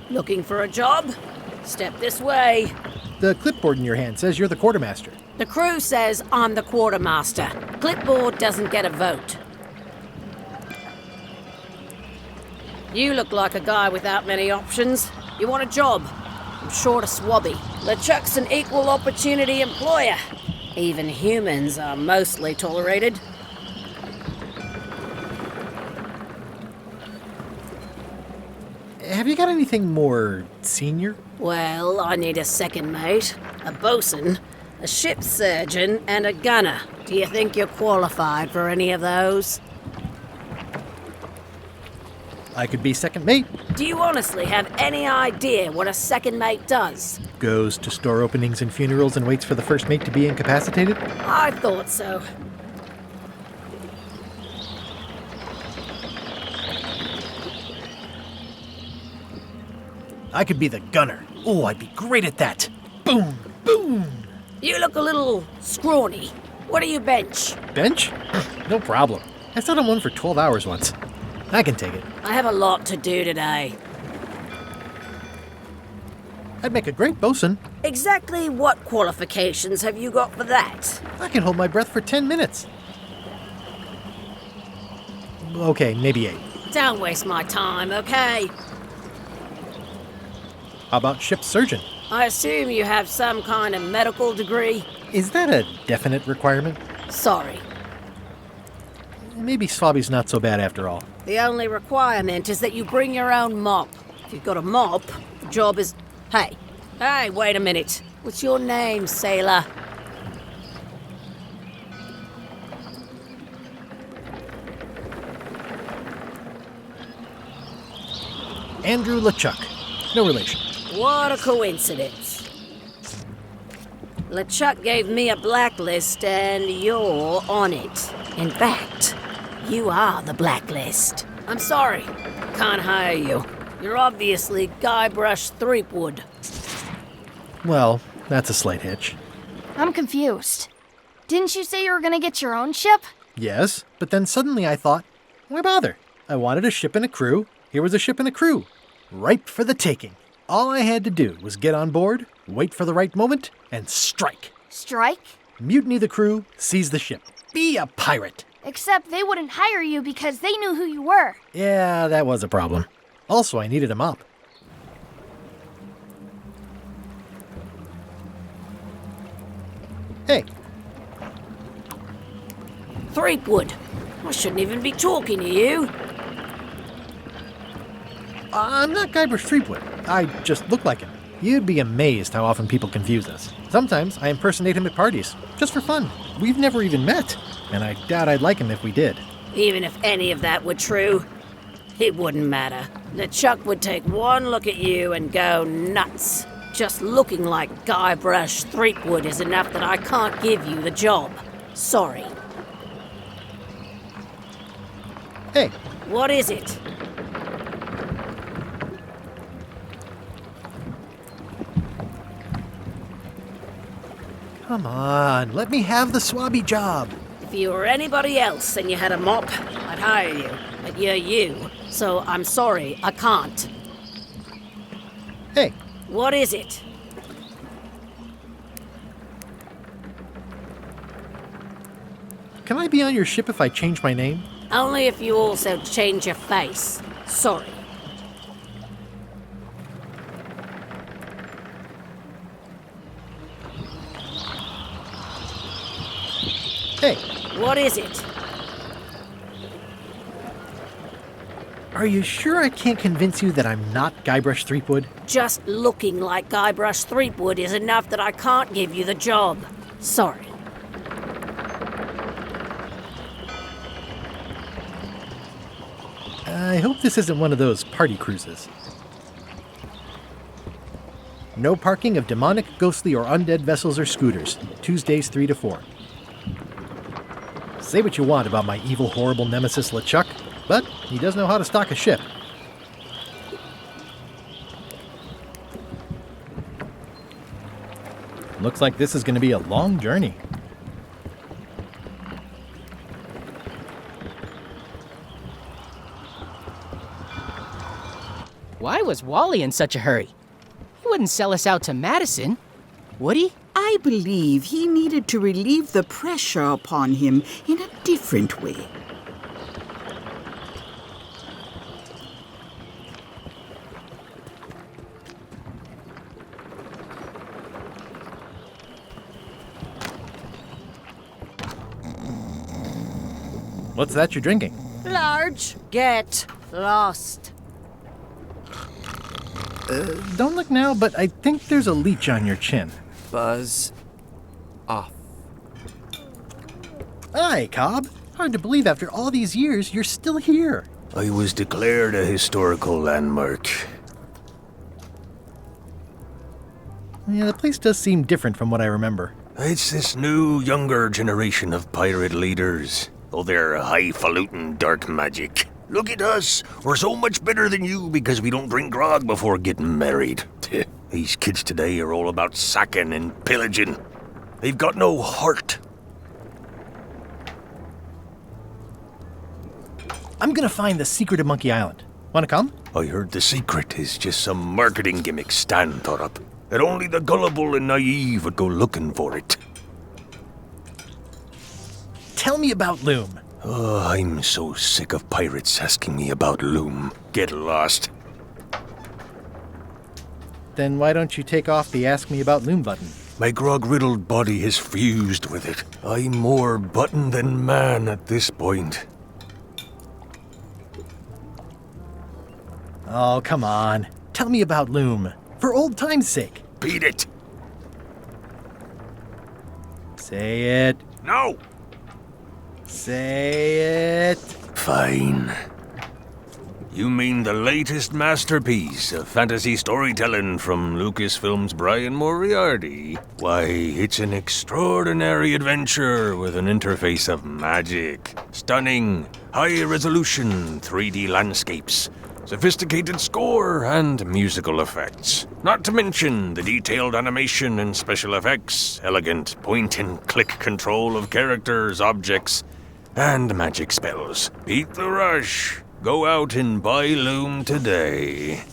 Looking for a job? Step this way. The clipboard in your hand says you're the quartermaster. The crew says I'm the quartermaster. Clipboard doesn't get a vote. You look like a guy without many options. You want a job? I'm short of swabby. LeChuck's an equal opportunity employer. Even humans are mostly tolerated. Have you got anything more senior? Well, I need a second mate, a bosun, a ship's surgeon, and a gunner. Do you think you're qualified for any of those? I could be second mate. Do you honestly have any idea what a second mate does? Goes to store openings and funerals and waits for the first mate to be incapacitated? I thought so. I could be the gunner. Oh, I'd be great at that. Boom, boom. You look a little scrawny. What do you bench? Bench? No problem. I sat on one for 12 hours once. I can take it. I have a lot to do today. I'd make a great bosun. Exactly what qualifications have you got for that? I can hold my breath for 10 minutes. Okay, maybe 8. Don't waste my time, okay? How about ship surgeon? I assume you have some kind of medical degree? Is that a definite requirement? Sorry. Maybe Swabby's not so bad after all. The only requirement is that you bring your own mop. If you've got a mop, the job is... Hey, wait a minute. What's your name, sailor? Andrew LeChuck. No relation. What a coincidence. LeChuck gave me a blacklist and you're on it. In fact, you are the blacklist. I'm sorry, can't hire you. You're obviously Guybrush Threepwood. Well, that's a slight hitch. I'm confused. Didn't you say you were gonna get your own ship? Yes, but then suddenly I thought, why bother? I wanted a ship and a crew. Here was a ship and a crew. Ripe for the taking. All I had to do was get on board, wait for the right moment, and strike. Strike? Mutiny the crew, seize the ship. Be a pirate. Except they wouldn't hire you because they knew who you were. Yeah, that was a problem. Also, I needed a mop. Hey. Threepwood. I shouldn't even be talking to you. I'm not Guybrush Threepwood. I just look like him. You'd be amazed how often people confuse us. Sometimes I impersonate him at parties, just for fun. We've never even met, and I doubt I'd like him if we did. Even if any of that were true, it wouldn't matter. LeChuck would take one look at you and go nuts. Just looking like Guybrush Threepwood is enough that I can't give you the job. Sorry. Hey. What is it? Come on, let me have the swabby job. If you were anybody else and you had a mop, I'd hire you. But you're you, so I'm sorry, I can't. Hey. What is it? Can I be on your ship if I change my name? Only if you also change your face. Sorry. Hey. What is it? Are you sure I can't convince you that I'm not Guybrush Threepwood? Just looking like Guybrush Threepwood is enough that I can't give you the job. Sorry. I hope this isn't one of those party cruises. No parking of demonic, ghostly, or undead vessels or scooters. Tuesdays 3 to 4. Say what you want about my evil, horrible nemesis LeChuck, but he does know how to stock a ship. Looks like this is going to be a long journey. Why was Wally in such a hurry? He wouldn't sell us out to Madison, would he? I believe he needed to relieve the pressure upon him in a different way. What's that you're drinking? Large. Get lost. Don't look now, but I think there's a leech on your chin. Buzz off. Aye, Cobb. Hard to believe after all these years you're still here. I was declared a historical landmark. Yeah, the place does seem different from what I remember. It's this new, younger generation of pirate leaders. Oh, they're highfalutin dark magic. Look at us. We're so much better than you because we don't drink grog before getting married. These kids today are all about sacking and pillaging. They've got no heart. I'm gonna find the secret of Monkey Island. Wanna come? I heard the secret is just some marketing gimmick Stan thought up. That only the gullible and naive would go looking for it. Tell me about Loom. Oh, I'm so sick of pirates asking me about Loom. Get lost. Then why don't you take off the Ask Me About Loom button? My grog-riddled body has fused with it. I'm more button than man at this point. Oh, come on. Tell me about Loom. For old time's sake. Beat it. Say it. No. Say it. Fine. You mean the latest masterpiece of fantasy storytelling from Lucasfilm's Brian Moriarty? Why, it's an extraordinary adventure with an interface of magic, stunning, high-resolution 3D landscapes, sophisticated score, and musical effects. Not to mention the detailed animation and special effects, elegant point-and-click control of characters, objects, and magic spells. Beat the rush. Go out and buy Loom today.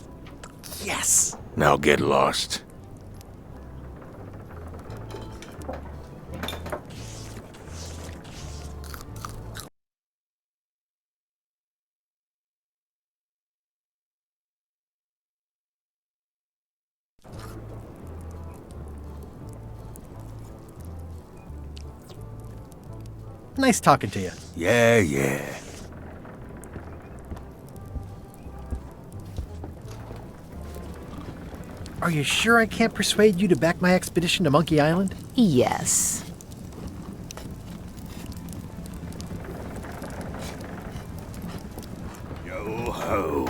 Yes! Now get lost. Nice talking to you. Yeah. Are you sure I can't persuade you to back my expedition to Monkey Island? Yes. Yo-ho.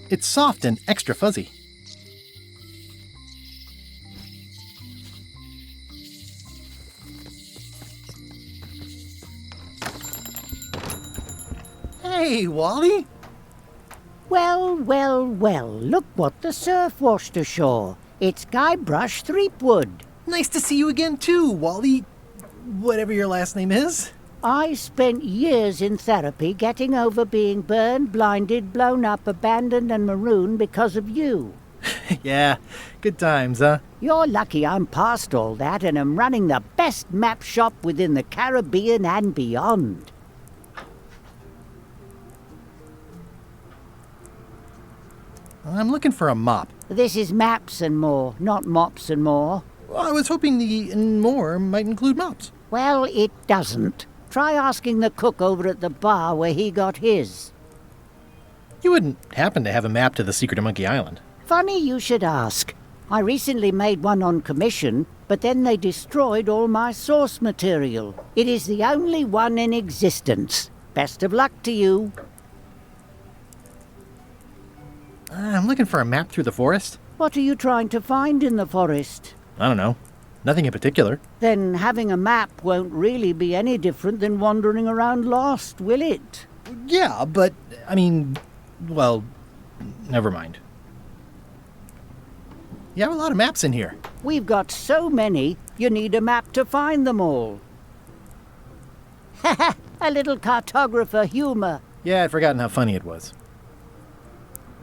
It's soft and extra fuzzy. Hey, Wally! Well, look what the surf washed ashore. It's Guybrush Threepwood. Nice to see you again too, Wally. Whatever your last name is. I spent years in therapy getting over being burned, blinded, blown up, abandoned and marooned because of you. Yeah, good times, huh? You're lucky I'm past all that and am running the best map shop within the Caribbean and beyond. I'm looking for a mop. This is maps and more, not mops and more. Well, I was hoping the and more might include mops. Well, it doesn't. Try asking the cook over at the bar where he got his. You wouldn't happen to have a map to the secret of Monkey Island. Funny you should ask. I recently made one on commission, but then they destroyed all my source material. It is the only one in existence. Best of luck to you. I'm looking for a map through the forest. What are you trying to find in the forest? I don't know. Nothing in particular. Then having a map won't really be any different than wandering around lost, will it? Yeah, but, I mean, well, never mind. You have a lot of maps in here. We've got so many, you need a map to find them all. Ha! A little cartographer humor. Yeah, I'd forgotten how funny it was.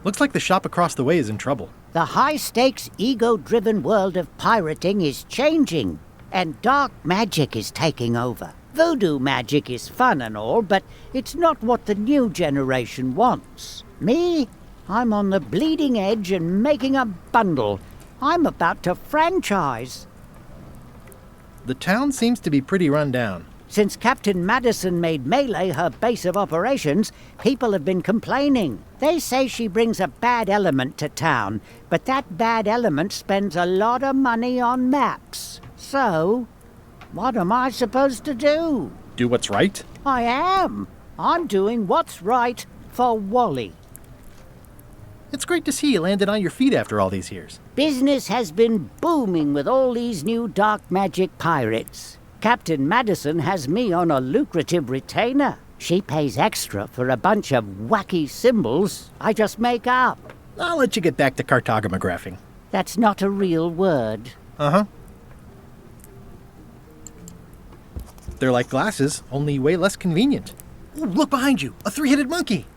Looks like the shop across the way is in trouble. The high-stakes, ego-driven world of pirating is changing, and dark magic is taking over. Voodoo magic is fun and all, but it's not what the new generation wants. Me? I'm on the bleeding edge and making a bundle. I'm about to franchise. The town seems to be pretty run down. Since Captain Madison made Melee her base of operations, people have been complaining. They say she brings a bad element to town, but that bad element spends a lot of money on maps. So, what am I supposed to do? Do what's right? I am. I'm doing what's right for Wally. It's great to see you landed on your feet after all these years. Business has been booming with all these new dark magic pirates. Captain Madison has me on a lucrative retainer. She pays extra for a bunch of wacky symbols I just make up. I'll let you get back to cartographing. That's not a real word. Uh-huh. They're like glasses, only way less convenient. Ooh, look behind you, a three-headed monkey.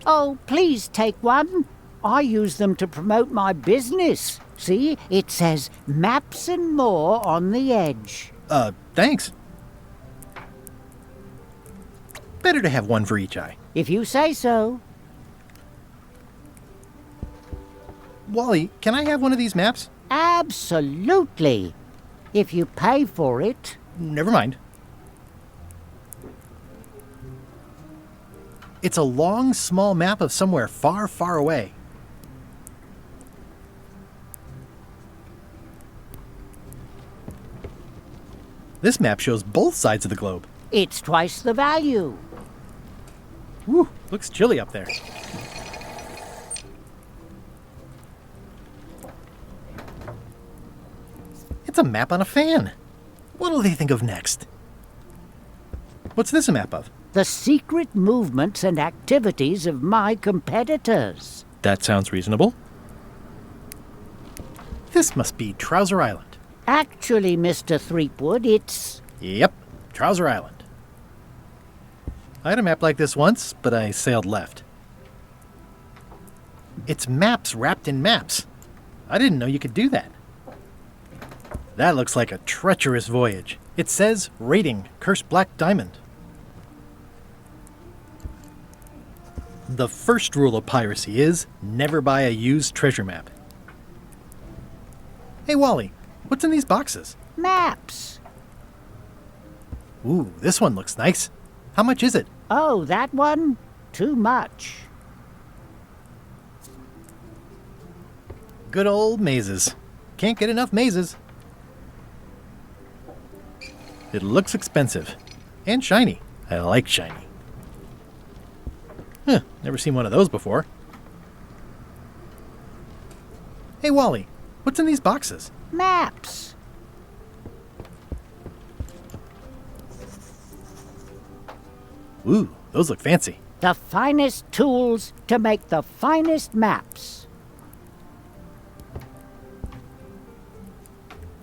Oh, please take one. I use them to promote my business. See, it says maps and more on the edge. Thanks. Better to have one for each eye. If you say so. Wally, can I have one of these maps? Absolutely. If you pay for it. Never mind. It's a long, small map of somewhere far, far away. This map shows both sides of the globe. It's twice the value. Whew, looks chilly up there. It's a map on a fan. What'll they think of next? What's this a map of? The secret movements and activities of my competitors. That sounds reasonable. This must be Trouser Island. Actually, Mr. Threepwood, it's... Yep, Trouser Island. I had a map like this once, but I sailed left. It's maps wrapped in maps. I didn't know you could do that. That looks like a treacherous voyage. It says, rating, Cursed Black Diamond. The first rule of piracy is, never buy a used treasure map. Hey, Wally, what's in these boxes? Maps. Ooh, this one looks nice. How much is it? Oh, that one? Too much. Good old mazes. Can't get enough mazes. It looks expensive. And shiny. I like shiny. Huh, never seen one of those before. Hey, Wally, what's in these boxes? Maps. Ooh, those look fancy. The finest tools to make the finest maps.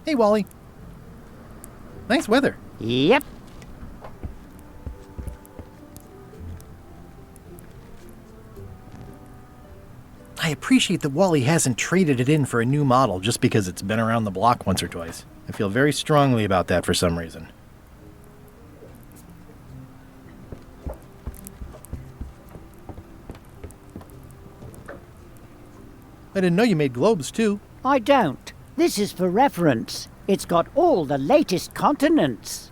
Hey, Wally. Nice weather. Yep. I appreciate that Wally hasn't traded it in for a new model just because it's been around the block once or twice. I feel very strongly about that for some reason. I didn't know you made globes, too. I don't. This is for reference. It's got all the latest continents.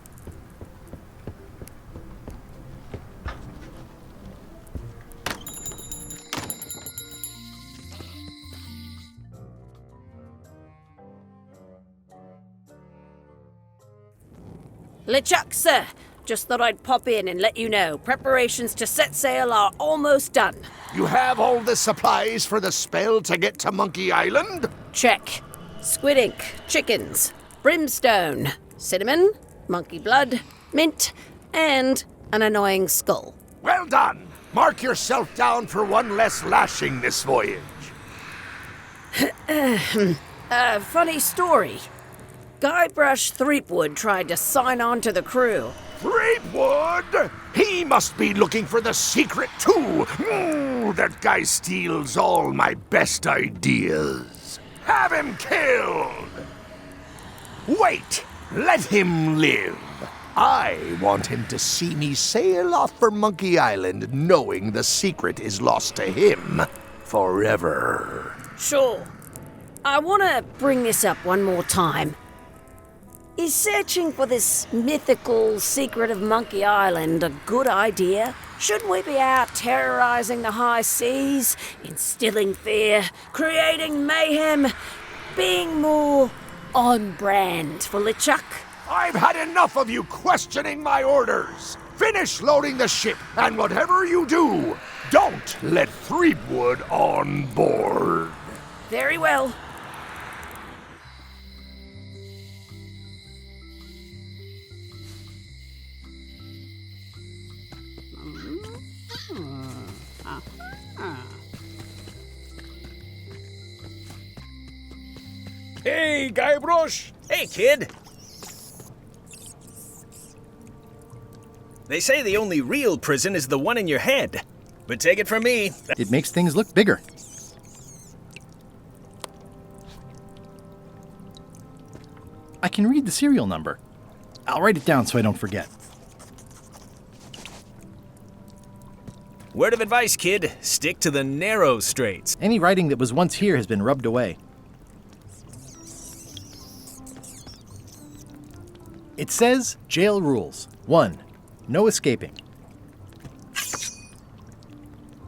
LeChuck, sir. Just thought I'd pop in and let you know. Preparations to set sail are almost done. You have all the supplies for the spell to get to Monkey Island? Check. Squid ink, chickens, brimstone, cinnamon, monkey blood, mint, and an annoying skull. Well done! Mark yourself down for one less lashing this voyage. Funny story. Guybrush Threepwood tried to sign on to the crew. Threepwood? He must be looking for the secret too. That guy steals all my best ideas. Have him killed! Wait! Let him live! I want him to see me sail off for Monkey Island knowing the secret is lost to him forever. Sure. I want to bring this up one more time. Is searching for this mythical secret of Monkey Island a good idea? Shouldn't we be out terrorizing the high seas, instilling fear, creating mayhem, being more on brand for LeChuck? I've had enough of you questioning my orders. Finish loading the ship, and whatever you do, don't let Threepwood on board. Very well. Hey, Guybrush! Hey, kid! They say the only real prison is the one in your head. But take it from me. It makes things look bigger. I can read the serial number. I'll write it down so I don't forget. Word of advice, kid. Stick to the narrow straits. Any writing that was once here has been rubbed away. It says, jail rules. 1. No escaping.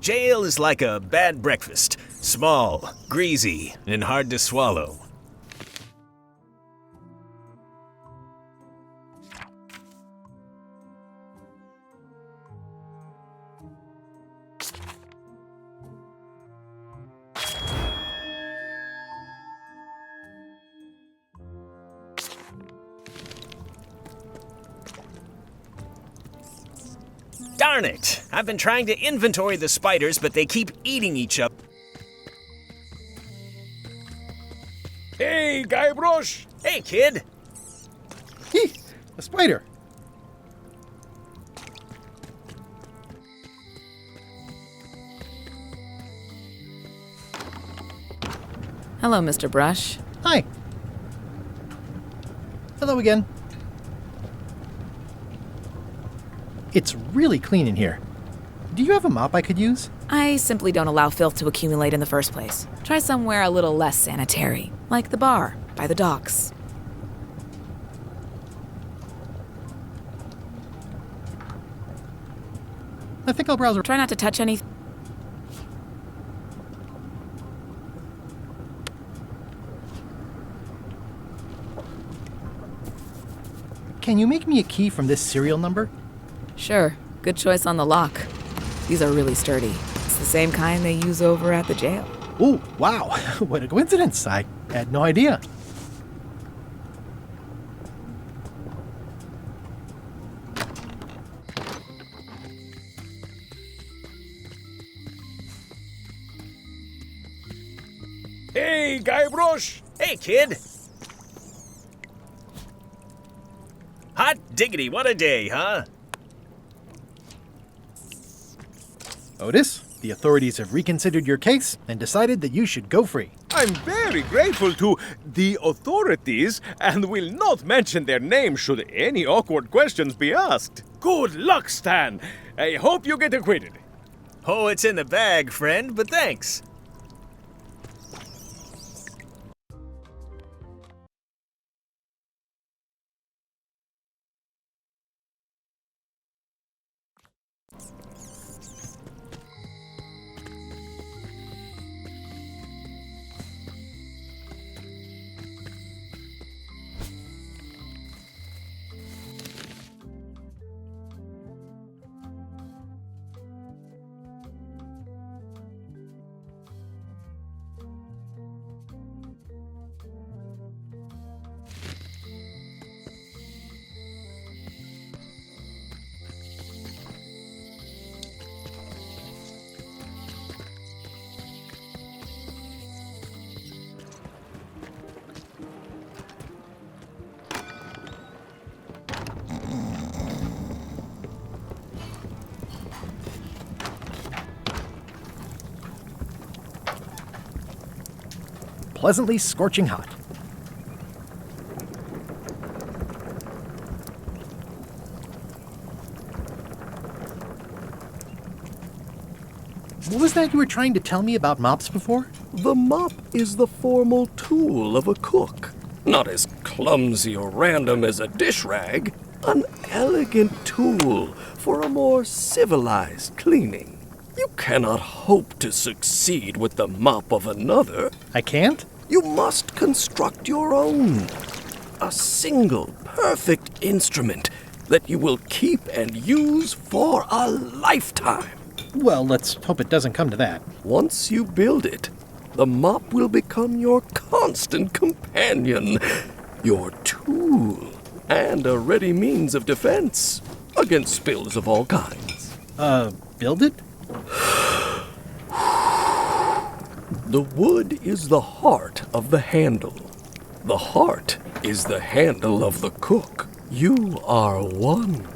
Jail is like a bad breakfast. Small, greasy, and hard to swallow. Darn it! I've been trying to inventory the spiders, but they keep eating each other. Hey, Guybrush! Hey, kid! A spider! Hello, Mr. Brush. Hi. Hello again. It's really clean in here. Do you have a mop I could use? I simply don't allow filth to accumulate in the first place. Try somewhere a little less sanitary, like the bar by the docks. I think I'll browse. Try not to touch anything. Can you make me a key from this serial number? Sure. Good choice on the lock. These are really sturdy. It's the same kind they use over at the jail. Ooh, wow. What a coincidence. I had no idea. Hey, Guybrush! Hey, kid! Hot diggity, what a day, huh? Otis, the authorities have reconsidered your case and decided that you should go free. I'm very grateful to the authorities and will not mention their name should any awkward questions be asked. Good luck, Stan. I hope you get acquitted. Oh, it's in the bag, friend, but thanks. Pleasantly scorching hot. What was that you were trying to tell me about mops before? The mop is the formal tool of a cook. Not as clumsy or random as a dish rag. An elegant tool for a more civilized cleaning. You cannot hope to succeed with the mop of another. I can't? You must construct your own. A single, perfect instrument that you will keep and use for a lifetime. Well, let's hope it doesn't come to that. Once you build it, the mop will become your constant companion, your tool, and a ready means of defense against spills of all kinds. Build it? The wood is the heart of the handle. The heart is the handle of the cook. You are one.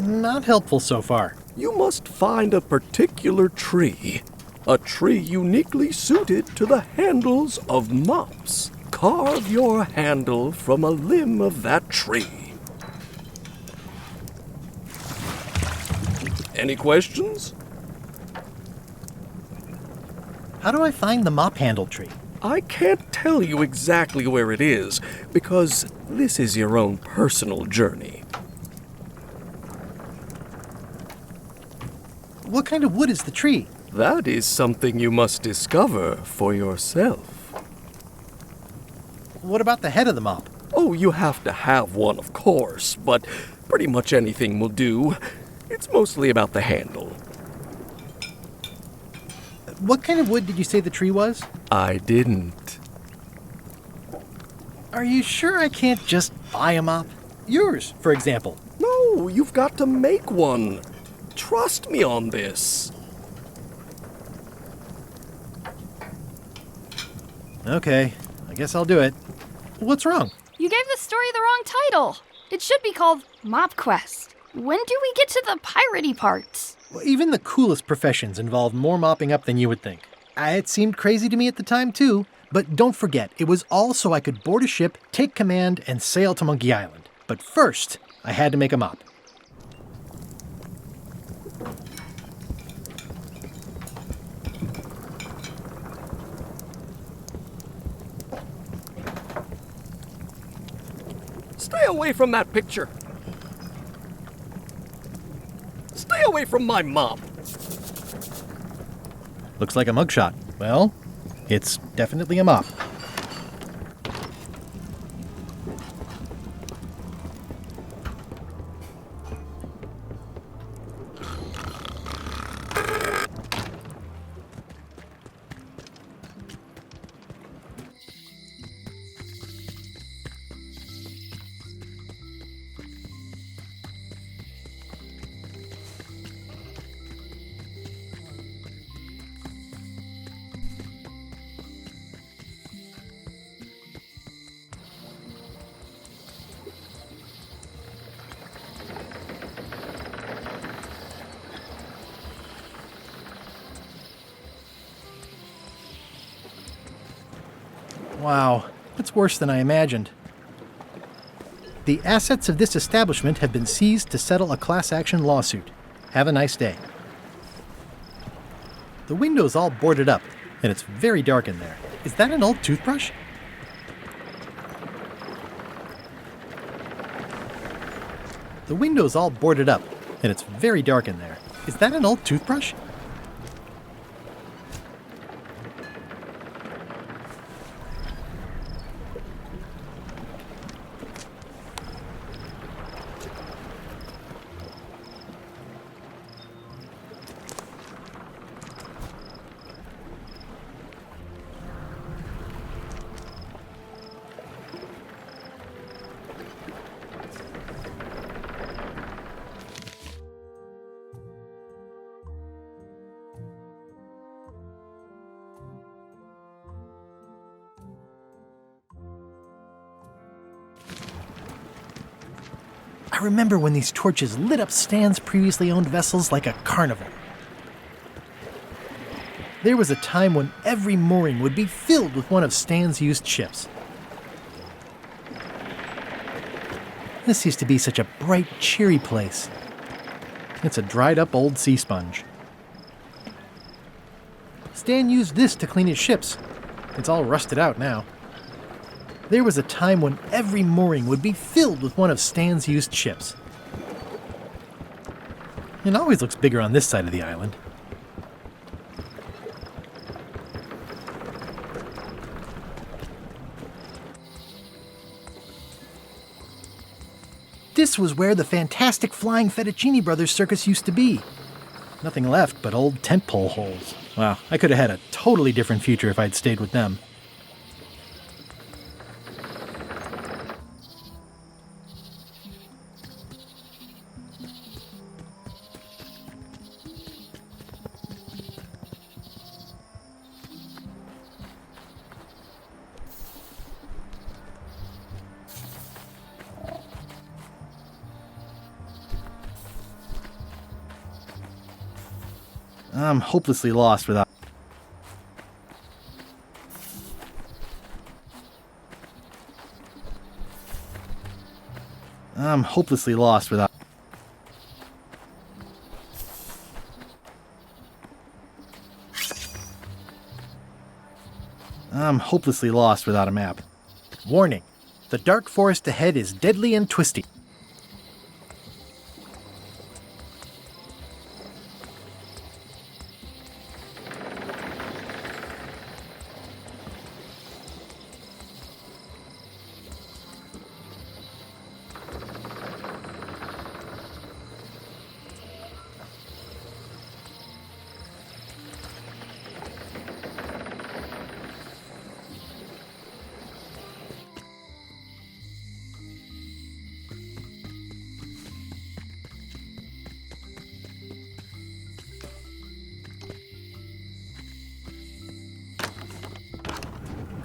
Not helpful so far. You must find a particular tree. A tree uniquely suited to the handles of mops. Carve your handle from a limb of that tree. Any questions? How do I find the mop handle tree? I can't tell you exactly where it is, because this is your own personal journey. What kind of wood is the tree? That is something you must discover for yourself. What about the head of the mop? Oh, you have to have one, of course, but pretty much anything will do. It's mostly about the handle. What kind of wood did you say the tree was? I didn't. Are you sure I can't just buy a mop? Yours, for example. No, you've got to make one. Trust me on this. Okay, I guess I'll do it. What's wrong? You gave the story the wrong title. It should be called Mop Quest. When do we get to the piratey parts? Well, even the coolest professions involve more mopping up than you would think. It seemed crazy to me at the time, too. But don't forget, it was all so I could board a ship, take command, and sail to Monkey Island. But first, I had to make a mop. Stay away from that picture. Stay away from my mop. Looks like a mugshot. Well, it's definitely a mop. Wow, it's worse than I imagined. The assets of this establishment have been seized to settle a class action lawsuit. Have a nice day. The window's all boarded up, and it's very dark in there. Is that an old toothbrush? The window's all boarded up, and it's very dark in there. Is that an old toothbrush? I remember when these torches lit up Stan's previously owned vessels like a carnival. There was a time when every mooring would be filled with one of Stan's used ships. This used to be such a bright, cheery place. It's a dried-up old sea sponge. Stan used this to clean his ships. It's all rusted out now. There was a time when every mooring would be filled with one of Stan's used ships. It always looks bigger on this side of the island. This was where the fantastic Flying Fettuccine Brothers circus used to be. Nothing left but old tent pole holes. Wow, I could have had a totally different future if I'd stayed with them. I'm hopelessly lost without... I'm hopelessly lost without... I'm hopelessly lost without a map. Warning: the dark forest ahead is deadly and twisty.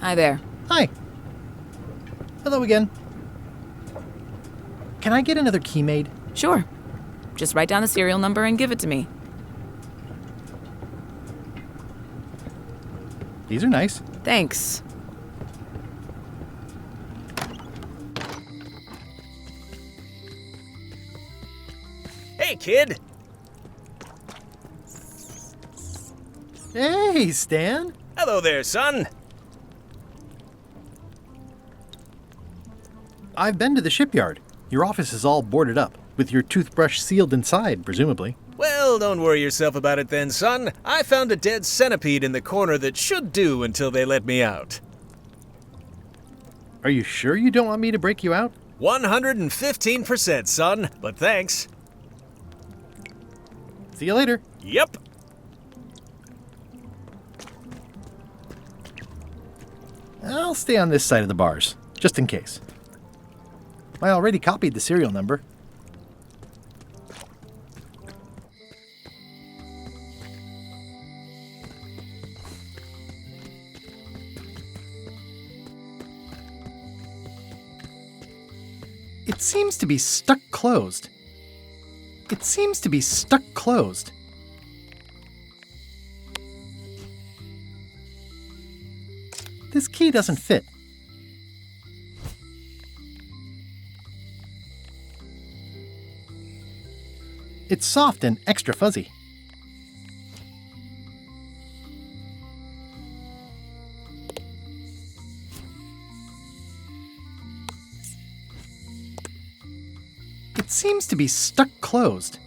Hi there. Hi. Hello again. Can I get another key made? Sure. Just write down the serial number and give it to me. These are nice. Thanks. Hey, kid! Hey, Stan! Hello there, son! I've been to the shipyard. Your office is all boarded up, with your toothbrush sealed inside, presumably. Well, don't worry yourself about it then, son. I found a dead centipede in the corner that should do until they let me out. Are you sure you don't want me to break you out? 115%, son, but thanks. See you later. Yep. I'll stay on this side of the bars, just in case. I already copied the serial number. It seems to be stuck closed. It seems to be stuck closed. This key doesn't fit. It's soft and extra fuzzy. It seems to be stuck closed.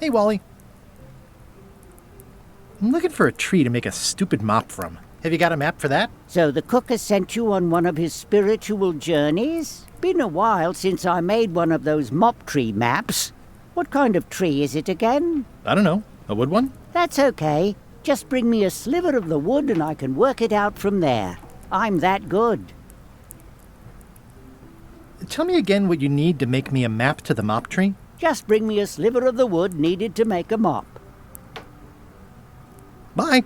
Hey, Wally. I'm looking for a tree to make a stupid mop from. Have you got a map for that? So the cook has sent you on one of his spiritual journeys? Been a while since I made one of those mop tree maps. What kind of tree is it again? I don't know. A wood one? That's okay. Just bring me a sliver of the wood and I can work it out from there. I'm that good. Tell me again what you need to make me a map to the mop tree. Just bring me a sliver of the wood needed to make a mop. Bye.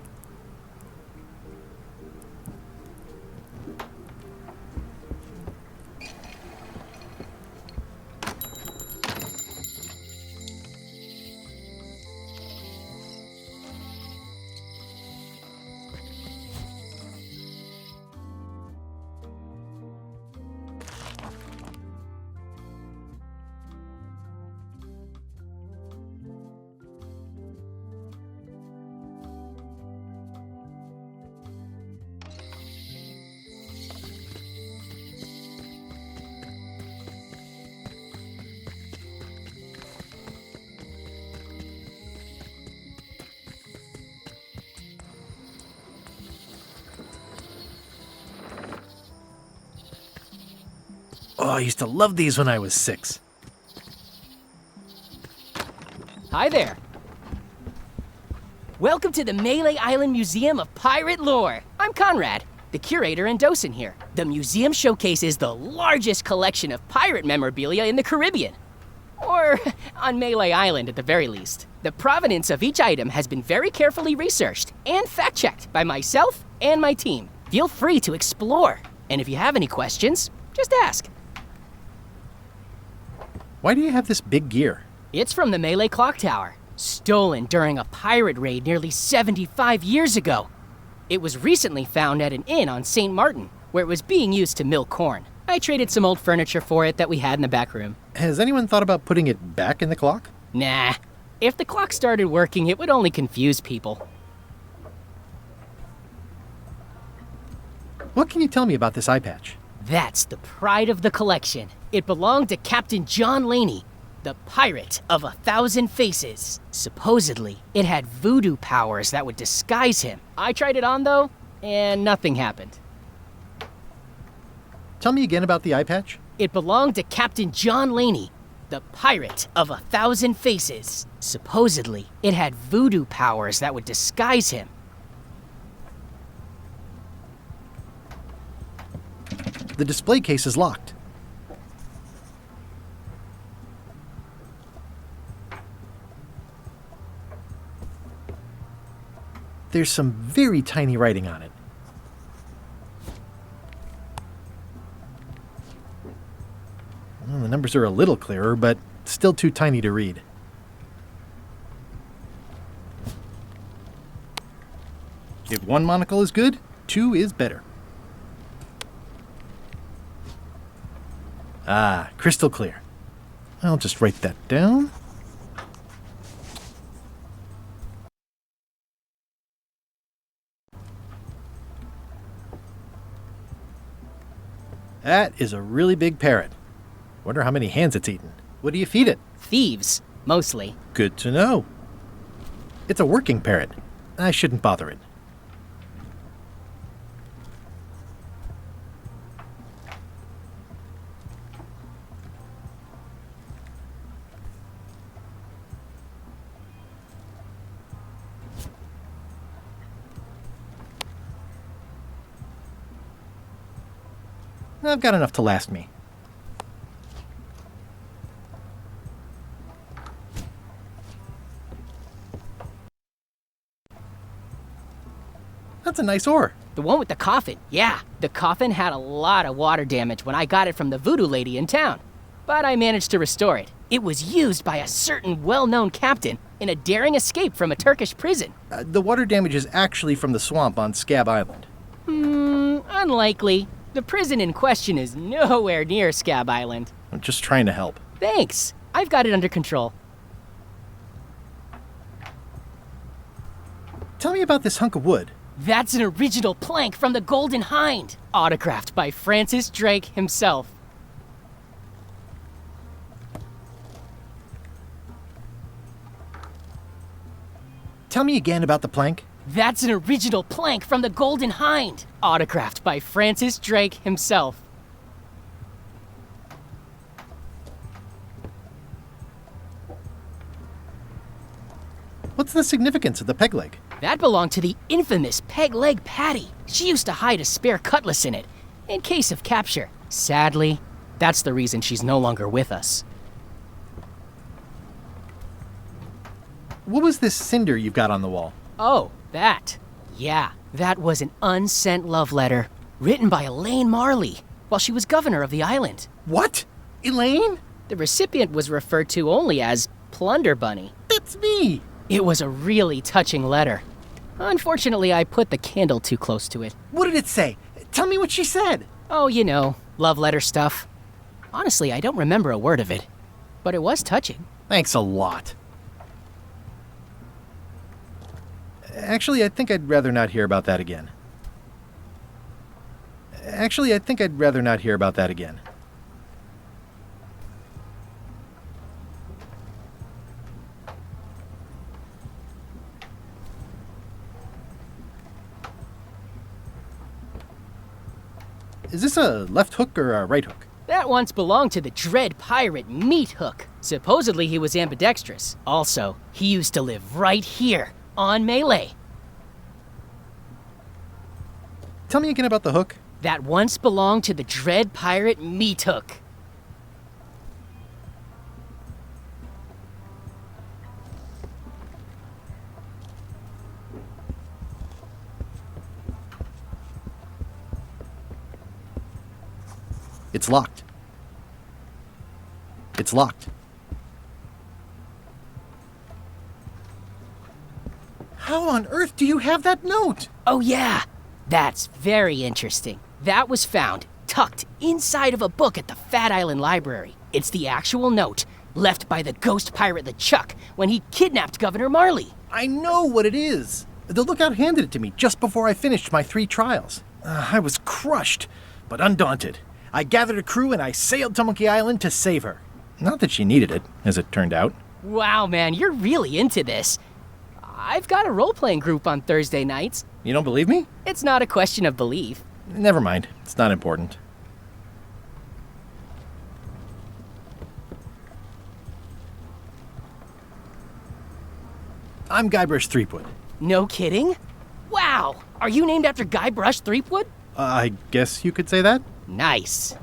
Oh, I used to love these when I was 6. Hi there. Welcome to the Melee Island Museum of Pirate Lore. I'm Conrad, the curator and docent here. The museum showcases the largest collection of pirate memorabilia in the Caribbean. Or on Melee Island at the very least. The provenance of each item has been very carefully researched and fact-checked by myself and my team. Feel free to explore. And if you have any questions, just ask. Why do you have this big gear? It's from the Melee Clock Tower, stolen during a pirate raid nearly 75 years ago. It was recently found at an inn on St. Martin, where it was being used to mill corn. I traded some old furniture for it that we had in the back room. Has anyone thought about putting it back in the clock? Nah. If the clock started working, it would only confuse people. What can you tell me about this eye patch? That's the pride of the collection. It belonged to Captain John Laney, the pirate of 1,000 faces. Supposedly, it had voodoo powers that would disguise him. I tried it on though, and nothing happened. Tell me again about the eye patch. It belonged to Captain John Laney, the pirate of 1,000 faces. Supposedly, it had voodoo powers that would disguise him. The display case is locked. There's some very tiny writing on it. Well, the numbers are a little clearer, but still too tiny to read. If one monocle is good, 2 is better. Ah, crystal clear. I'll just write that down. That is a really big parrot. Wonder how many hands it's eaten. What do you feed it? Thieves, mostly. Good to know. It's a working parrot. I shouldn't bother it. I've got enough to last me. That's a nice ore. The one with the coffin, yeah. The coffin had a lot of water damage when I got it from the voodoo lady in town. But I managed to restore it. It was used by a certain well-known captain in a daring escape from a Turkish prison. The water damage is actually from the swamp on Scab Island. Unlikely. The prison in question is nowhere near Scab Island. I'm just trying to help. Thanks. I've got it under control. Tell me about this hunk of wood. That's an original plank from the Golden Hind, autographed by Francis Drake himself. Tell me again about the plank. That's an original plank from the Golden Hind, autographed by Francis Drake himself. What's the significance of the peg leg? That belonged to the infamous Peg Leg Patty. She used to hide a spare cutlass in it, in case of capture. Sadly, that's the reason she's no longer with us. What was this cinder you've got on the wall? Oh, that. Yeah, that was an unsent love letter, written by Elaine Marley, while she was governor of the island. What? Elaine? The recipient was referred to only as Plunder Bunny. That's me! It was a really touching letter. Unfortunately, I put the candle too close to it. What did it say? Tell me what she said. Oh, you know, love letter stuff. Honestly, I don't remember a word of it, but it was touching. Thanks a lot. Actually, I think I'd rather not hear about that again. Is this a left hook or a right hook? That once belonged to the dread pirate Meat Hook. Supposedly he was ambidextrous. Also, he used to live right here, on Melee. Tell me again about the hook. That once belonged to the dread pirate Meat Hook. It's locked. It's locked. How on earth do you have that note? Oh yeah, that's very interesting. That was found tucked inside of a book at the Fat Island Library. It's the actual note left by the ghost pirate LeChuck when he kidnapped Governor Marley. I know what it is. The lookout handed it to me just before I finished my 3 trials. I was crushed, but undaunted. I gathered a crew and I sailed to Monkey Island to save her. Not that she needed it, as it turned out. Wow, man, you're really into this. I've got a role-playing group on Thursday nights. You don't believe me? It's not a question of belief. Never mind. It's not important. I'm Guybrush Threepwood. No kidding? Wow! Are you named after Guybrush Threepwood? I guess you could say that. Nice.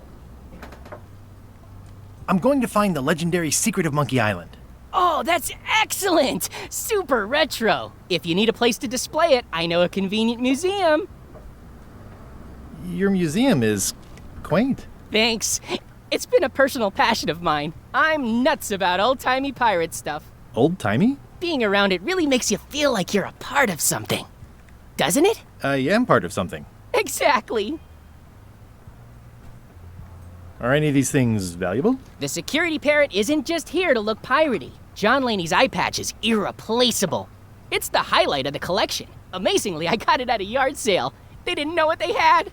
I'm going to find the legendary secret of Monkey Island. Oh, that's excellent! Super retro. If you need a place to display it, I know a convenient museum. Your museum is quaint. Thanks. It's been a personal passion of mine. I'm nuts about old-timey pirate stuff. Old-timey? Being around it really makes you feel like you're a part of something. Doesn't it? I am part of something. Exactly. Are any of these things valuable? The security parrot isn't just here to look piratey. John Laney's eye patch is irreplaceable. It's the highlight of the collection. Amazingly, I got it at a yard sale. They didn't know what they had.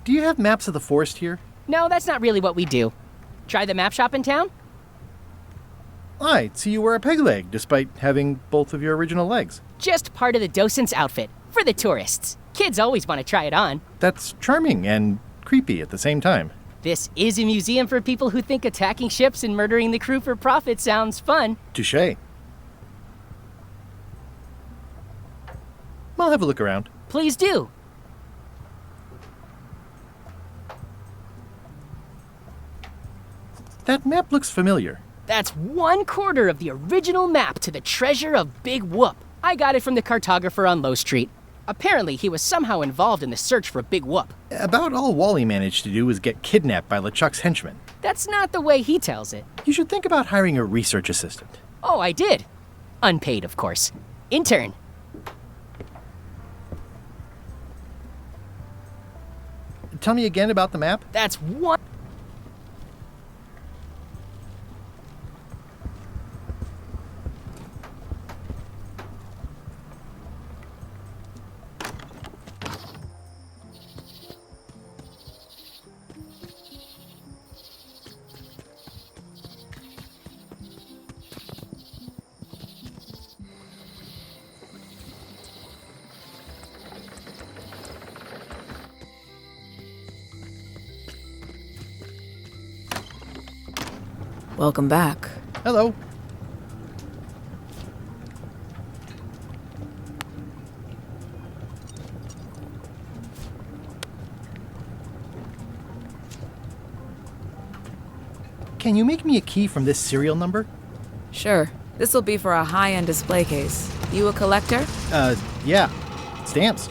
Do you have maps of the forest here? No, that's not really what we do. Try the map shop in town? So you wear a peg leg, despite having both of your original legs. Just part of the docent's outfit, for the tourists. Kids always want to try it on. That's charming and creepy at the same time. This is a museum for people who think attacking ships and murdering the crew for profit sounds fun. Touché. I'll have a look around. Please do. That map looks familiar. That's 1/4 of the original map to the treasure of Big Whoop. I got it from the cartographer on Low Street. Apparently, he was somehow involved in the search for Big Whoop. About all Wally managed to do was get kidnapped by LeChuck's henchmen. That's not the way he tells it. You should think about hiring a research assistant. Oh, I did. Unpaid, of course. Intern. Tell me again about the map. That's one. Welcome back. Hello. Can you make me a key from this serial number? Sure. This'll be for a high-end display case. You a collector? Yeah. Stamps.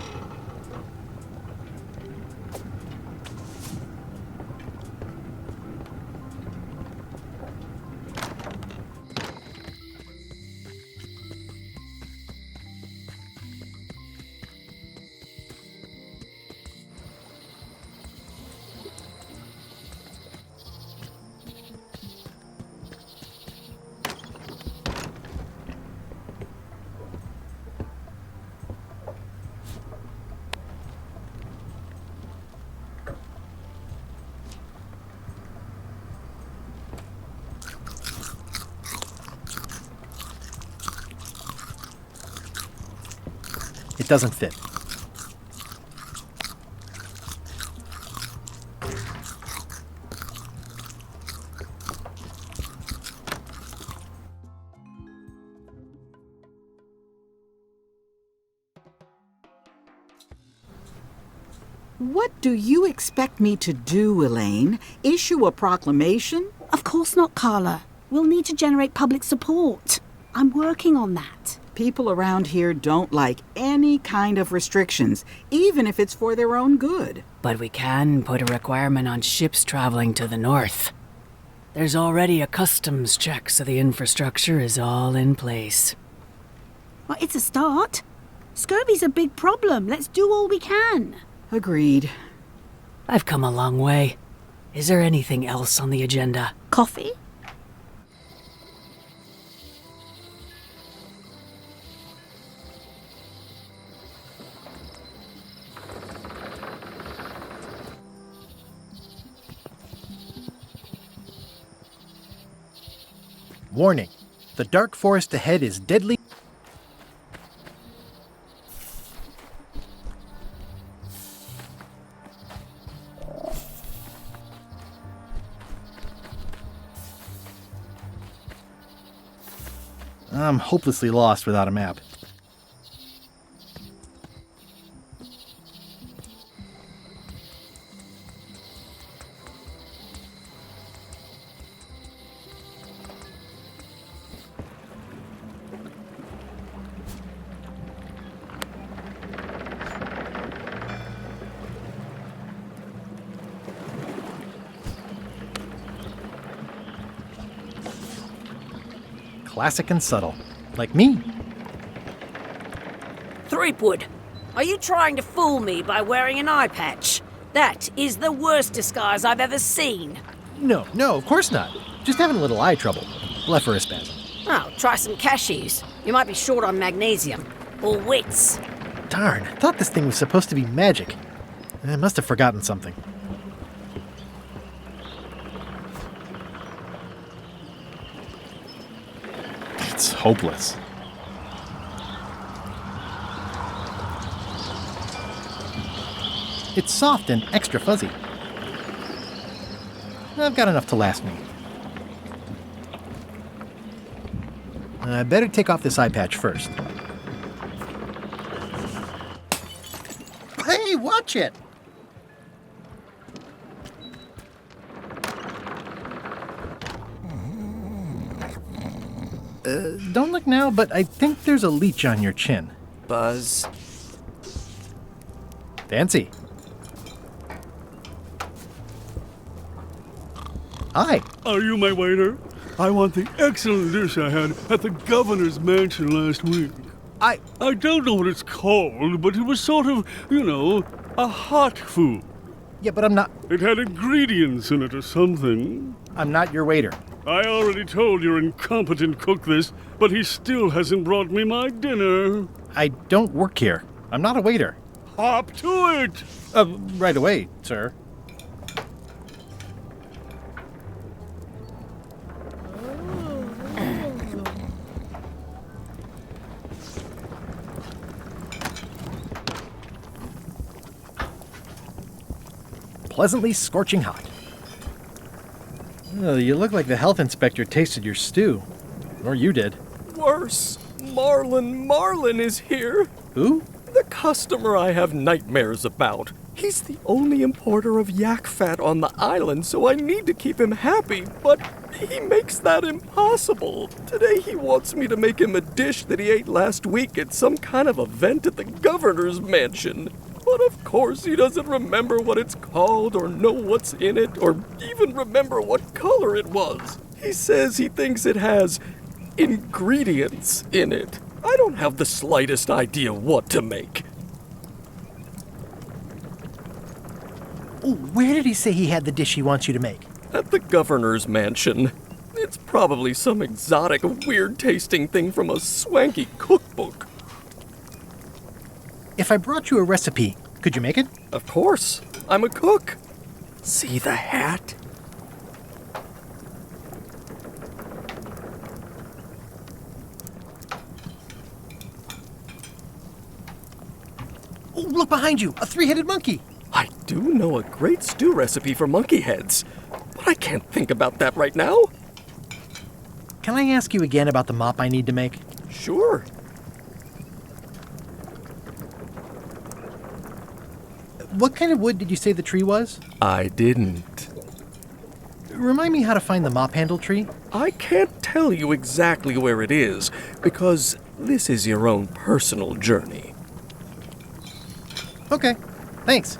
It doesn't fit. What do you expect me to do, Elaine? Issue a proclamation? Of course not, Carla. We'll need to generate public support. I'm working on that. People around here don't like any kind of restrictions, even if it's for their own good. But we can put a requirement on ships traveling to the north. There's already a customs check, so the infrastructure is all in place. Well, it's a start. Scurvy's a big problem. Let's do all we can. Agreed. I've come a long way. Is there anything else on the agenda? Coffee? Warning. The dark forest ahead is deadly. I'm hopelessly lost without a map. Classic and subtle. Like me. Threepwood, are you trying to fool me by wearing an eye patch? That is the worst disguise I've ever seen. No, of course not. Just having a little eye trouble. Blepharospasm. Oh, try some cashews. You might be short on magnesium. Or wits. Darn, I thought this thing was supposed to be magic. I must have forgotten something. It's hopeless. It's soft and extra fuzzy. I've got enough to last me. I better take off this eye patch first. Hey, watch it! Don't look now, but I think there's a leech on your chin. Buzz. Fancy. Hi. Are you my waiter? I want the excellent dish I had at the governor's mansion last week. I don't know what it's called, but it was sort of, a hot food. Yeah, but I'm not... It had ingredients in it or something. I'm not your waiter. I already told your incompetent cook this, but he still hasn't brought me my dinner. I don't work here. I'm not a waiter. Hop to it! Right away, sir. Pleasantly scorching hot. You look like the health inspector tasted your stew. Or you did. Worse. Marlin is here. Who? The customer I have nightmares about. He's the only importer of yak fat on the island, so I need to keep him happy, but he makes that impossible. Today he wants me to make him a dish that he ate last week at some kind of event at the governor's mansion. But of course he doesn't remember what it's called or know what's in it or even remember what color it was. He says he thinks it has ingredients in it. I don't have the slightest idea what to make. Oh, where did he say he had the dish he wants you to make? At the governor's mansion. It's probably some exotic, weird-tasting thing from a swanky cookbook. If I brought you a recipe, could you make it? Of course. I'm a cook. See the hat? Oh, look behind you! A three-headed monkey! I do know a great stew recipe for monkey heads, but I can't think about that right now. Can I ask you again about the mop I need to make? Sure. What kind of wood did you say the tree was? I didn't. Remind me how to find the mop handle tree. I can't tell you exactly where it is, because this is your own personal journey. Okay, thanks.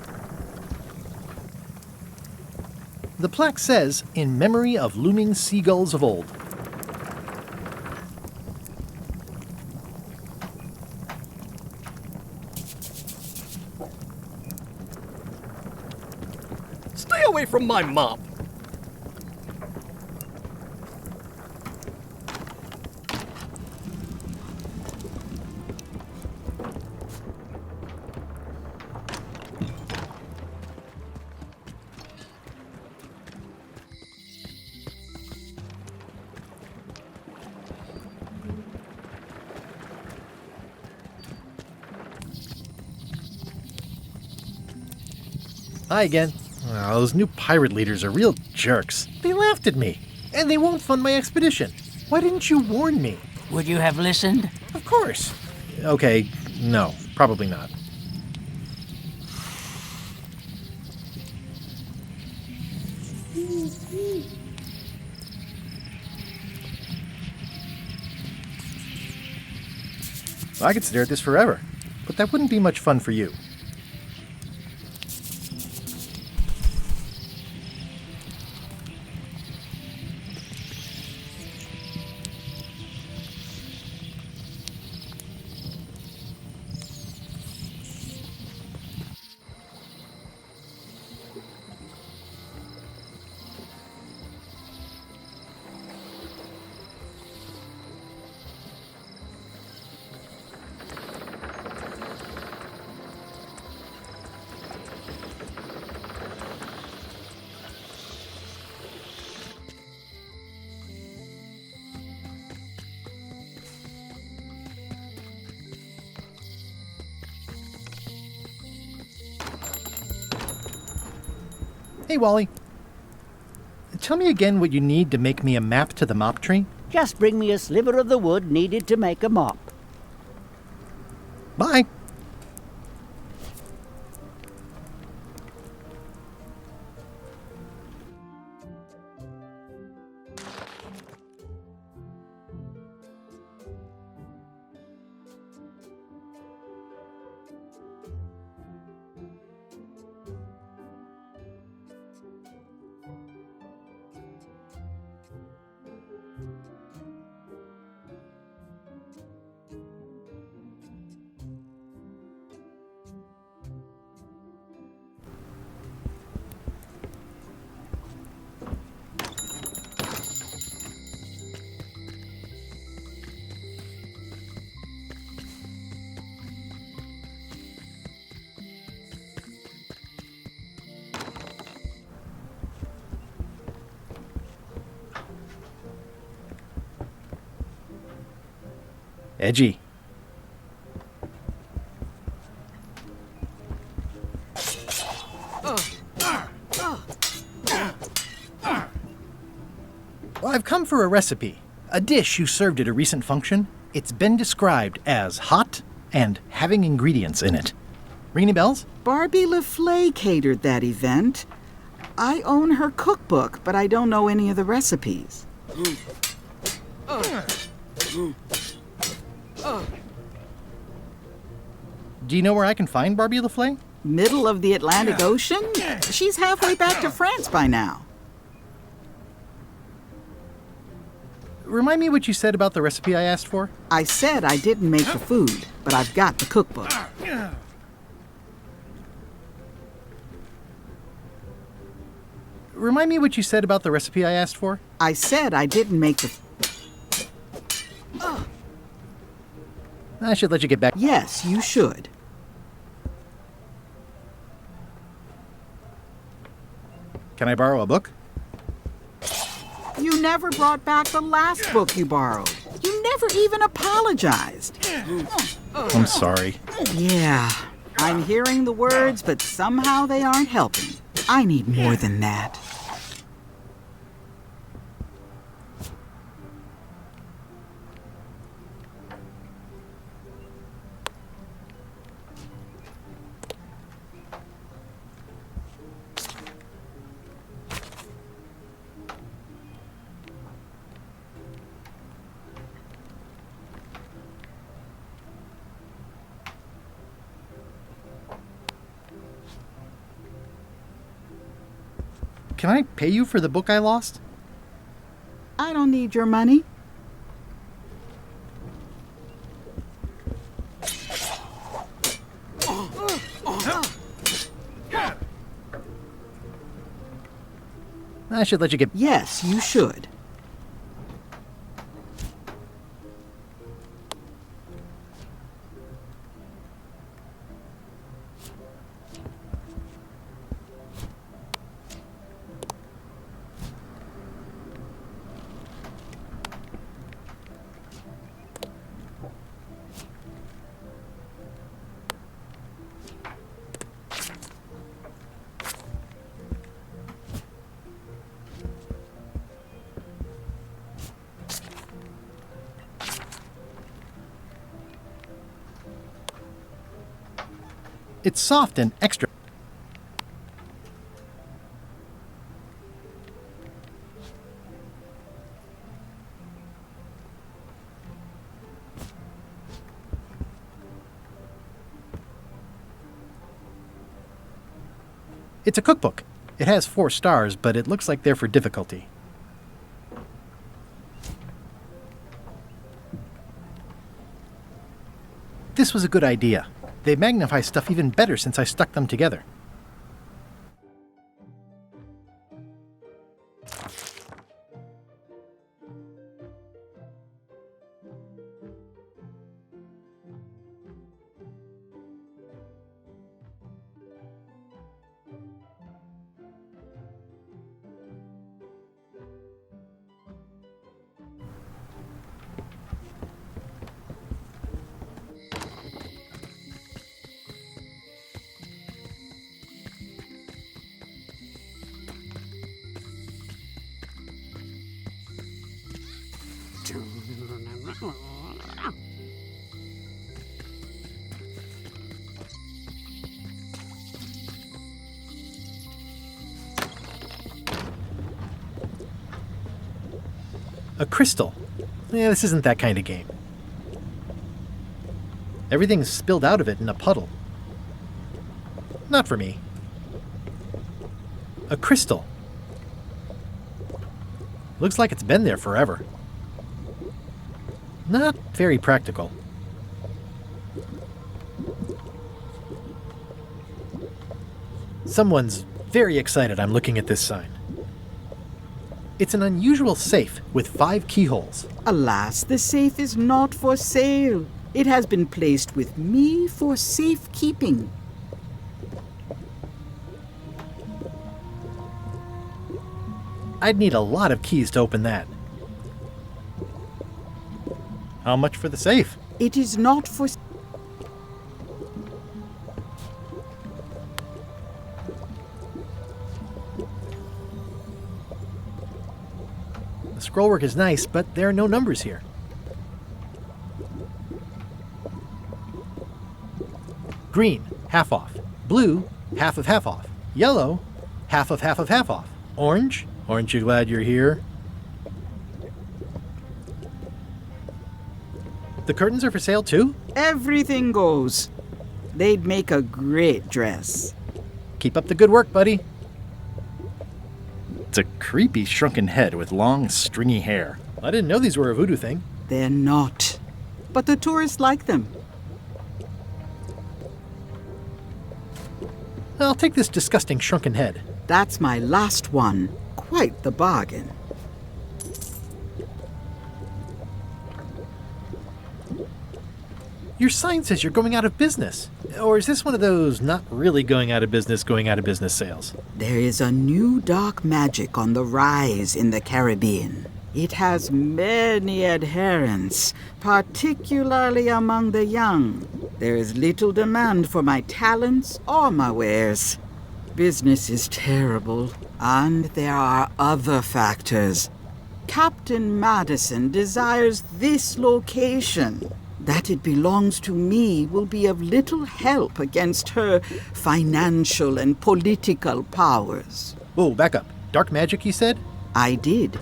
The plaque says, "In memory of looming seagulls of old." Stay away from my mop. Hi again. Oh, those new pirate leaders are real jerks. They laughed at me, and they won't fund my expedition. Why didn't you warn me? Would you have listened? Of course. Okay, no, probably not. I could stare at this forever, but that wouldn't be much fun for you. Hey, Wally. Tell me again what you need to make me a map to the mop tree. Just bring me a sliver of the wood needed to make a mop. Bye. Edgy. a recipe, a dish you served at a recent function. It's been described as hot and having ingredients in it. Ring any bells? Barbie LaFleur catered that event. I own her cookbook, but I don't know any of the recipes. Do you know where I can find Barbie LaFleur? Middle of the Atlantic Ocean? She's halfway back to France by now. Remind me what you said about the recipe I asked for? I said I didn't make the food, but I've got the cookbook. Remind me what you said about the recipe I asked for? I said I didn't make the... I should let you get back. Yes, you should. Can I borrow a book? You never brought back the last book you borrowed. You never even apologized. I'm sorry. Yeah, I'm hearing the words, but somehow they aren't helping. I need more than that. Can I pay you for the book I lost? I don't need your money. I should let you get... Yes, you should. It's soft and extra. It's a cookbook. It has 4 stars, but it looks like they're for difficulty. This was a good idea. They magnify stuff even better since I stuck them together. A crystal. Yeah, this isn't that kind of game. Everything's spilled out of it in a puddle. Not for me. A crystal. Looks like it's been there forever. Not very practical. Someone's very excited I'm looking at this sign. It's an unusual safe with 5 keyholes. Alas, the safe is not for sale. It has been placed with me for safekeeping. I'd need a lot of keys to open that. How much for the safe? It is not for... scrollwork is nice, but there are no numbers here. Green, half off. Blue, half of half off. Yellow, half of half of half off. Orange, aren't you glad you're here? The curtains are for sale too? Everything goes. They'd make a great dress. Keep up the good work, buddy. It's a creepy shrunken head with long, stringy hair. I didn't know these were a voodoo thing. They're not. But the tourists like them. I'll take this disgusting shrunken head. That's my last one. Quite the bargain. Your sign says you're going out of business. Or is this one of those not really going out of business sales? There is a new dark magic on the rise in the Caribbean. It has many adherents, particularly among the young. There is little demand for my talents or my wares. Business is terrible, and there are other factors. Captain Madison desires this location. That it belongs to me will be of little help against her financial and political powers. Whoa, back up. Dark magic, you said? I did.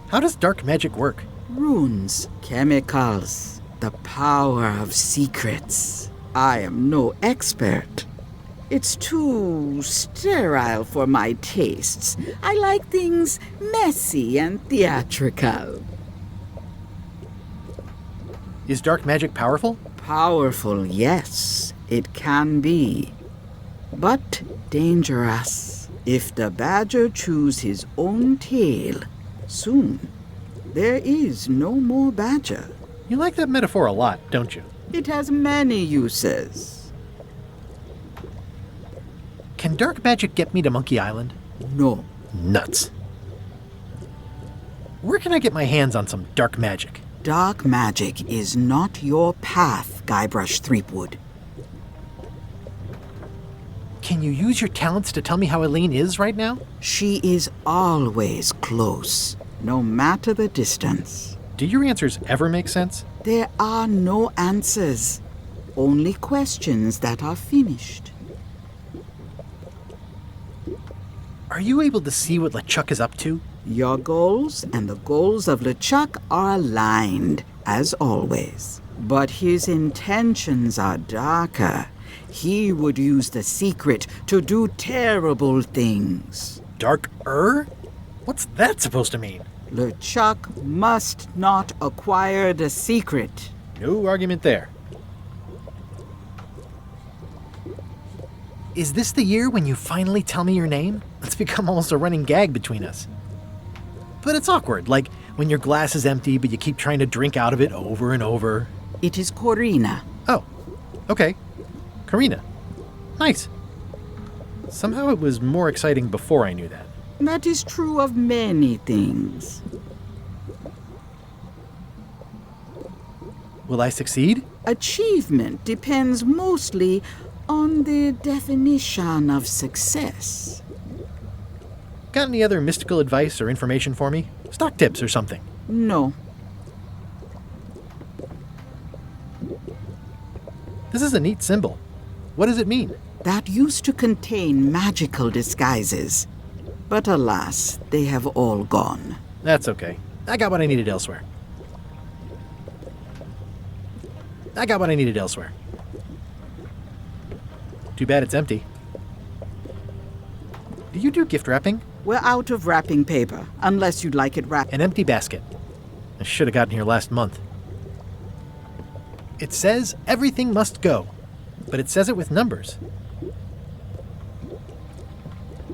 How does dark magic work? Runes, chemicals, the power of secrets. I am no expert. It's too sterile for my tastes. I like things messy and theatrical. Is dark magic powerful? Powerful, yes, it can be. But dangerous. If the badger chews his own tail, soon there is no more badger. You like that metaphor a lot, don't you? It has many uses. Can dark magic get me to Monkey Island? No. Nuts. Where can I get my hands on some dark magic? Dark magic is not your path, Guybrush Threepwood. Can you use your talents to tell me how Eileen is right now? She is always close, no matter the distance. Do your answers ever make sense? There are no answers, only questions that are finished. Are you able to see what LeChuck is up to? Your goals and the goals of LeChuck are aligned, as always. But his intentions are darker. He would use the secret to do terrible things. Dark-er? What's that supposed to mean? LeChuck must not acquire the secret. No argument there. Is this the year when you finally tell me your name? It's become almost a running gag between us. But it's awkward, like when your glass is empty but you keep trying to drink out of it over and over. It is Corina. Oh, okay. Karina. Nice. Somehow it was more exciting before I knew that. That is true of many things. Will I succeed? Achievement depends mostly on the definition of success. Got any other mystical advice or information for me? Stock tips or something? No. This is a neat symbol. What does it mean? That used to contain magical disguises. But alas, they have all gone. That's okay. I got what I needed elsewhere. Too bad it's empty. Do you do gift wrapping? We're out of wrapping paper, unless you'd like it wrapped. An empty basket. I should have gotten here last month. It says everything must go, but it says it with numbers.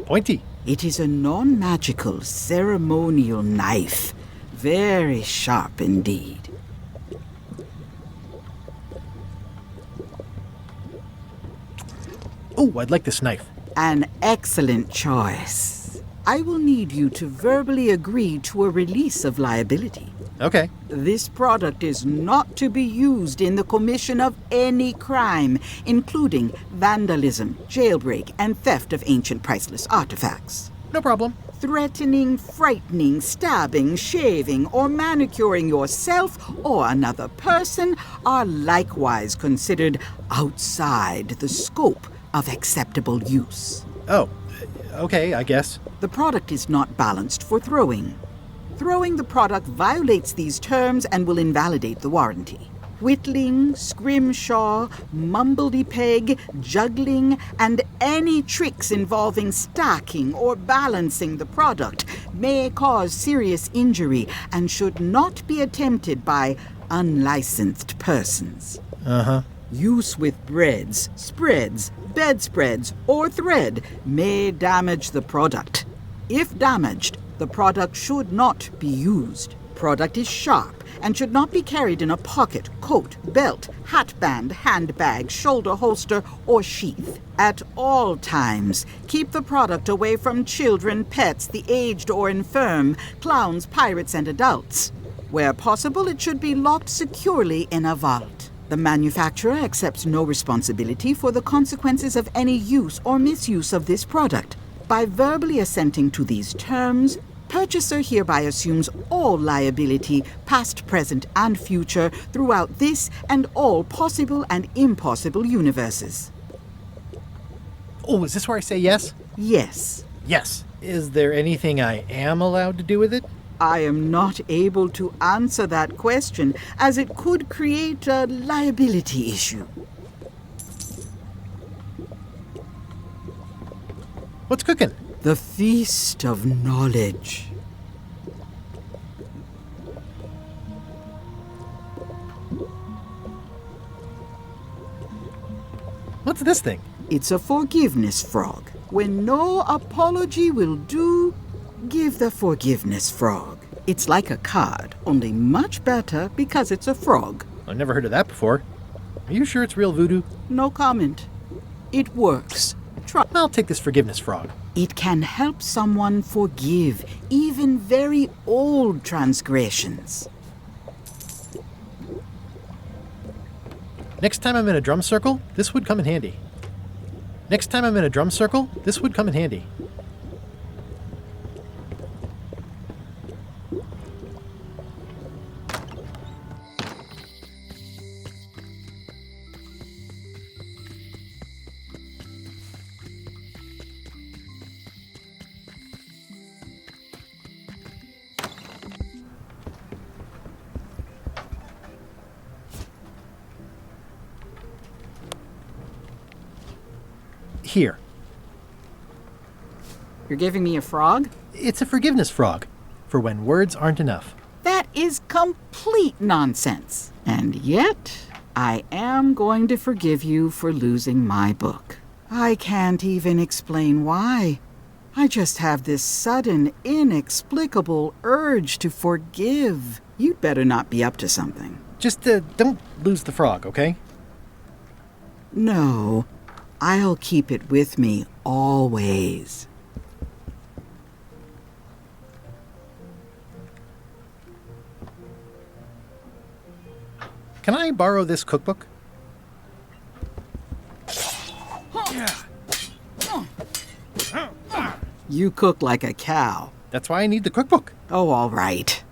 Pointy. It is a non-magical ceremonial knife. Very sharp indeed. Oh, I'd like this knife. An excellent choice. I will need you to verbally agree to a release of liability. Okay. This product is not to be used in the commission of any crime, including vandalism, jailbreak, and theft of ancient priceless artifacts. No problem. Threatening, frightening, stabbing, shaving, or manicuring yourself or another person are likewise considered outside the scope of acceptable use. Oh, okay, I guess. The product is not balanced for throwing. Throwing the product violates these terms and will invalidate the warranty. Whittling, scrimshaw, mumbledy-peg, juggling, and any tricks involving stacking or balancing the product may cause serious injury and should not be attempted by unlicensed persons. Uh-huh. Use with breads, spreads, bedspreads, or thread may damage the product. If damaged, the product should not be used. Product is sharp and should not be carried in a pocket, coat, belt, hatband, handbag, shoulder holster, or sheath. At all times, keep the product away from children, pets, the aged or infirm, clowns, pirates, and adults. Where possible, it should be locked securely in a vault. The manufacturer accepts no responsibility for the consequences of any use or misuse of this product. By verbally assenting to these terms, purchaser hereby assumes all liability, past, present, and future, throughout this and all possible and impossible universes. Oh, is this where I say yes? Yes. Yes. Is there anything I am allowed to do with it? I am not able to answer that question, as it could create a liability issue. What's cooking? The Feast of Knowledge. What's this thing? It's a forgiveness frog. When no apology will do, give the forgiveness frog. It's like a card, only much better because it's a frog. I've never heard of that before. Are you sure it's real voodoo? No comment. It works. Try. I'll take this forgiveness frog. It can help someone forgive even very old transgressions. Next time I'm in a drum circle, this would come in handy. Next time I'm in a drum circle, this would come in handy. Here. You're giving me a frog? It's a forgiveness frog, for when words aren't enough. That is complete nonsense. And yet, I am going to forgive you for losing my book. I can't even explain why. I just have this sudden, inexplicable urge to forgive. You'd better not be up to something. Just don't lose the frog, okay? No. I'll keep it with me always. Can I borrow this cookbook? You cook like a cow. That's why I need the cookbook. Oh, all right.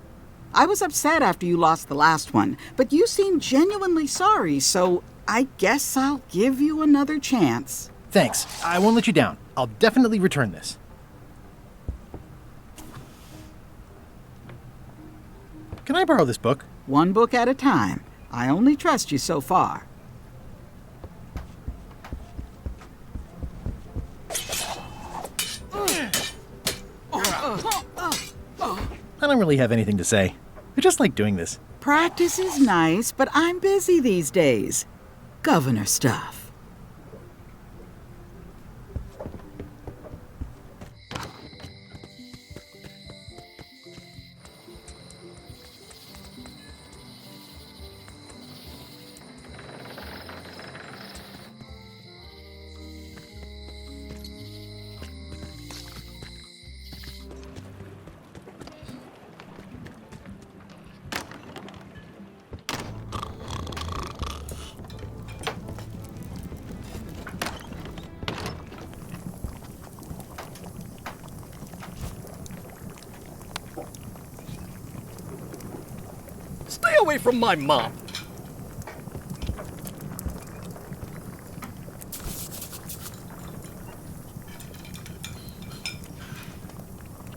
I was upset after you lost the last one, but you seemed genuinely sorry, so I guess I'll give you another chance. Thanks. I won't let you down. I'll definitely return this. Can I borrow this book? One book at a time. I only trust you so far. I don't really have anything to say. I just like doing this. Practice is nice, but I'm busy these days. Governor stuff. away from my mom!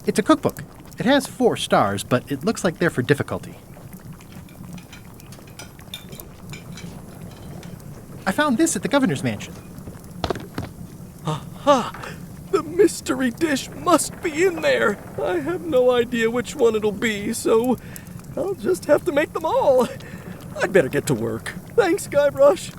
It's a cookbook. It has 4 stars, but it looks like they're for difficulty. I found this at the governor's mansion. Aha! The mystery dish must be in there! I have no idea which one it'll be, so I'll just have to make them all. I'd better get to work. Thanks, Guybrush.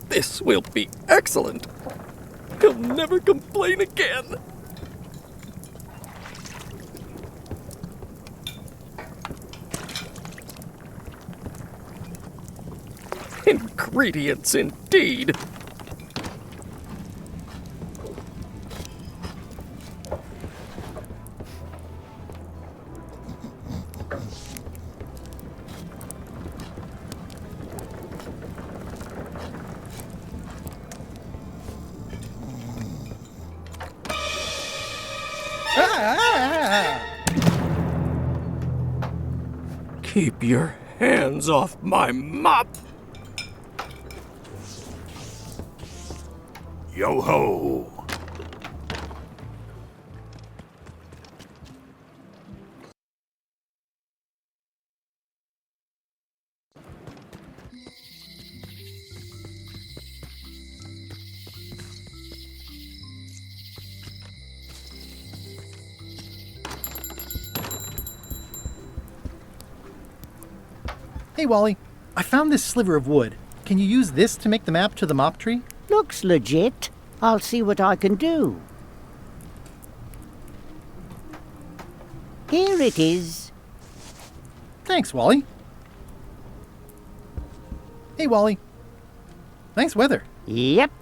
This will be excellent. He'll never complain again. Ingredients indeed. Keep your hands off my mop! Yo-ho! Hey, Wally. I found this sliver of wood. Can you use this to make the map to the mop tree? Looks legit. I'll see what I can do. Here it is. Thanks, Wally. Hey, Wally. Nice weather. Yep.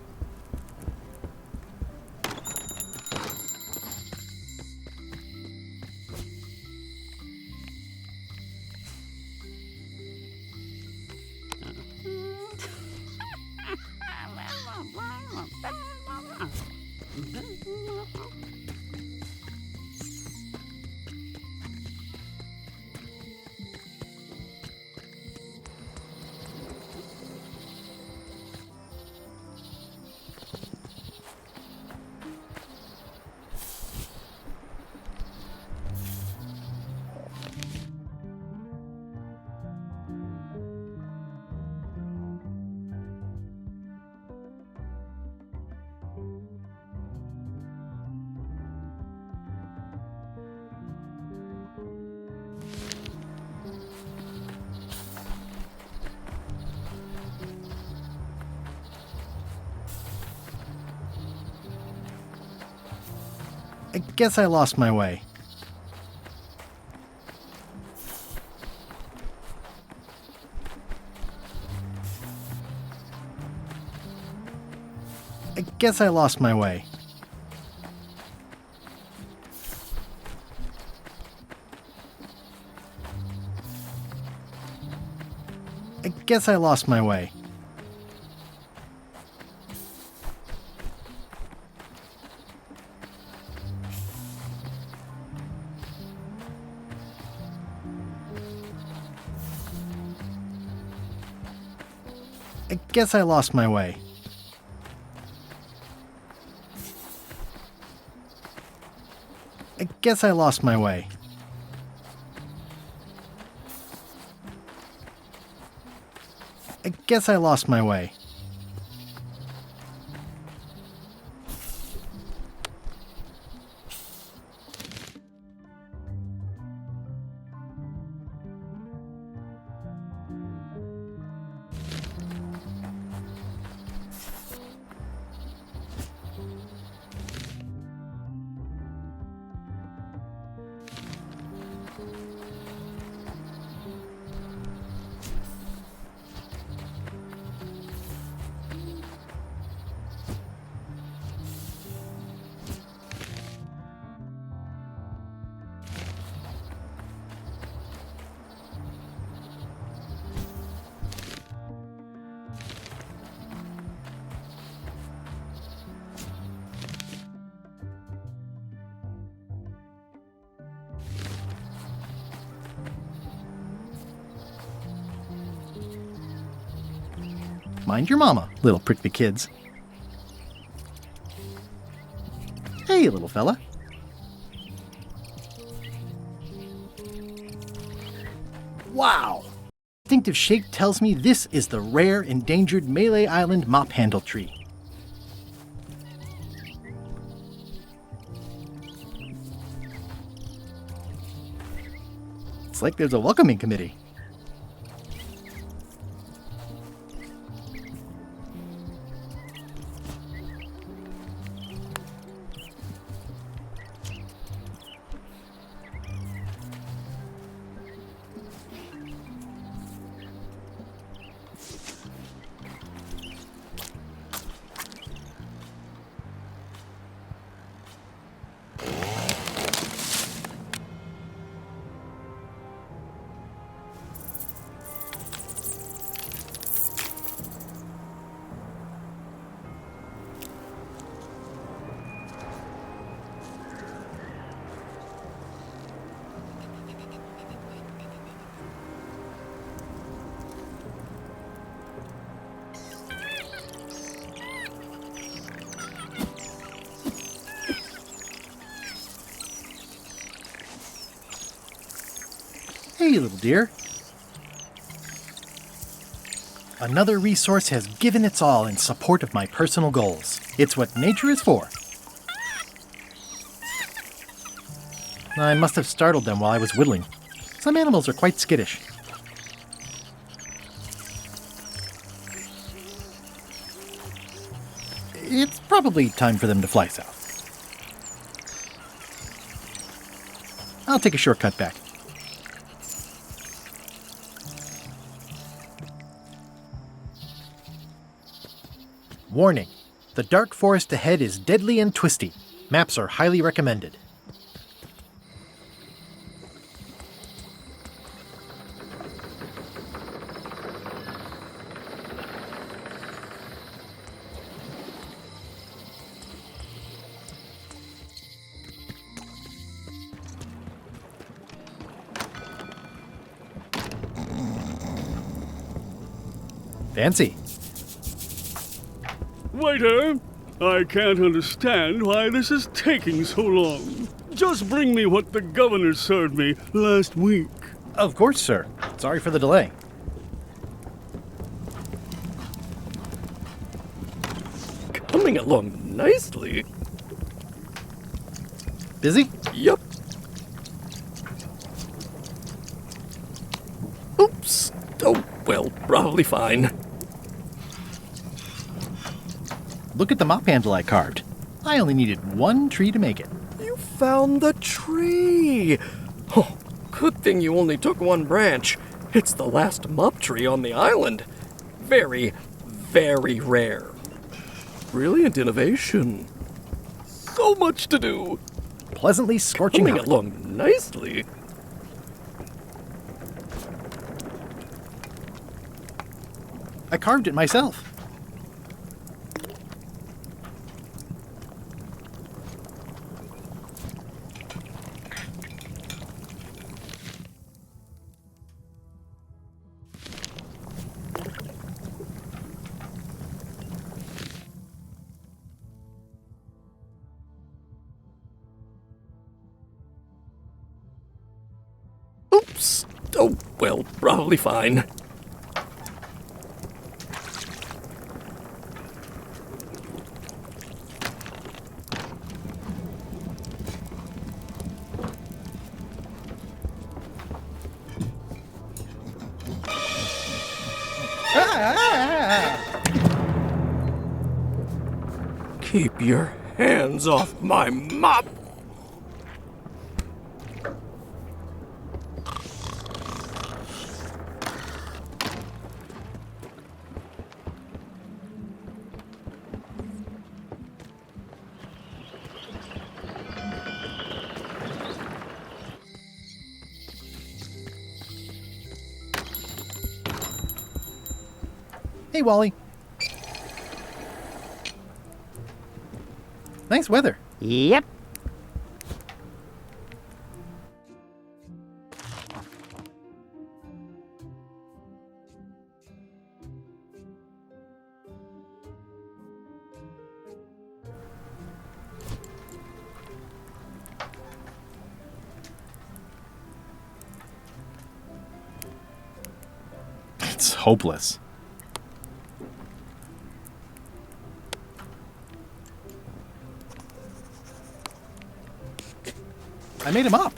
I guess I lost my way. I guess I lost my way. I guess I lost my way. I guess I lost my way. I guess I lost my way. I guess I lost my way. Mind your mama, little prickly kids. Hey, little fella. Wow! Distinctive shape tells me this is the rare, endangered Malay Island mop handle tree. It's like there's a welcoming committee. Hey, little dear. Another resource has given its all in support of my personal goals. It's what nature is for. I must have startled them while I was whittling. Some animals are quite skittish. It's probably time for them to fly south. I'll take a shortcut back. Warning, the dark forest ahead is deadly and twisty. Maps are highly recommended. Fancy. Waiter, I can't understand why this is taking so long. Just bring me what the governor served me last week. Of course, sir. Sorry for the delay. Coming along nicely. Busy? Yup. Oops. Oh, well, probably fine. Look at the mop handle I carved. I only needed one tree to make it. You found the tree! Oh, good thing you only took one branch. It's the last mop tree on the island. Very, very rare. Brilliant innovation. So much to do. Pleasantly scorching Coming hot. along nicely. I carved it myself. Oops. Oh, well, probably fine. Keep your hands off my mop! Hey, Wally. Nice weather. Yep. hopeless. I made him up.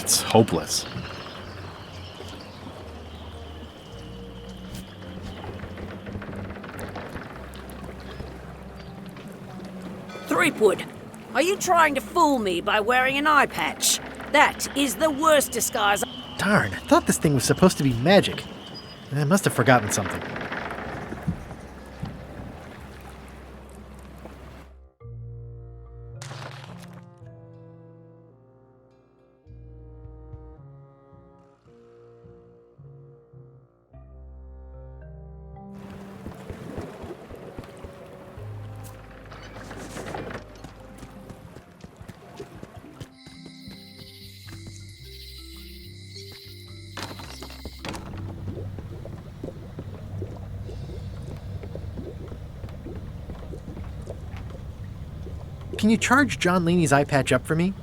It's hopeless. Threepwood, are you trying to fool me by wearing an eye patch? That is the worst disguise. Darn, I thought this thing was supposed to be magic. I must have forgotten something. Can you charge John Laney's eye patch up for me?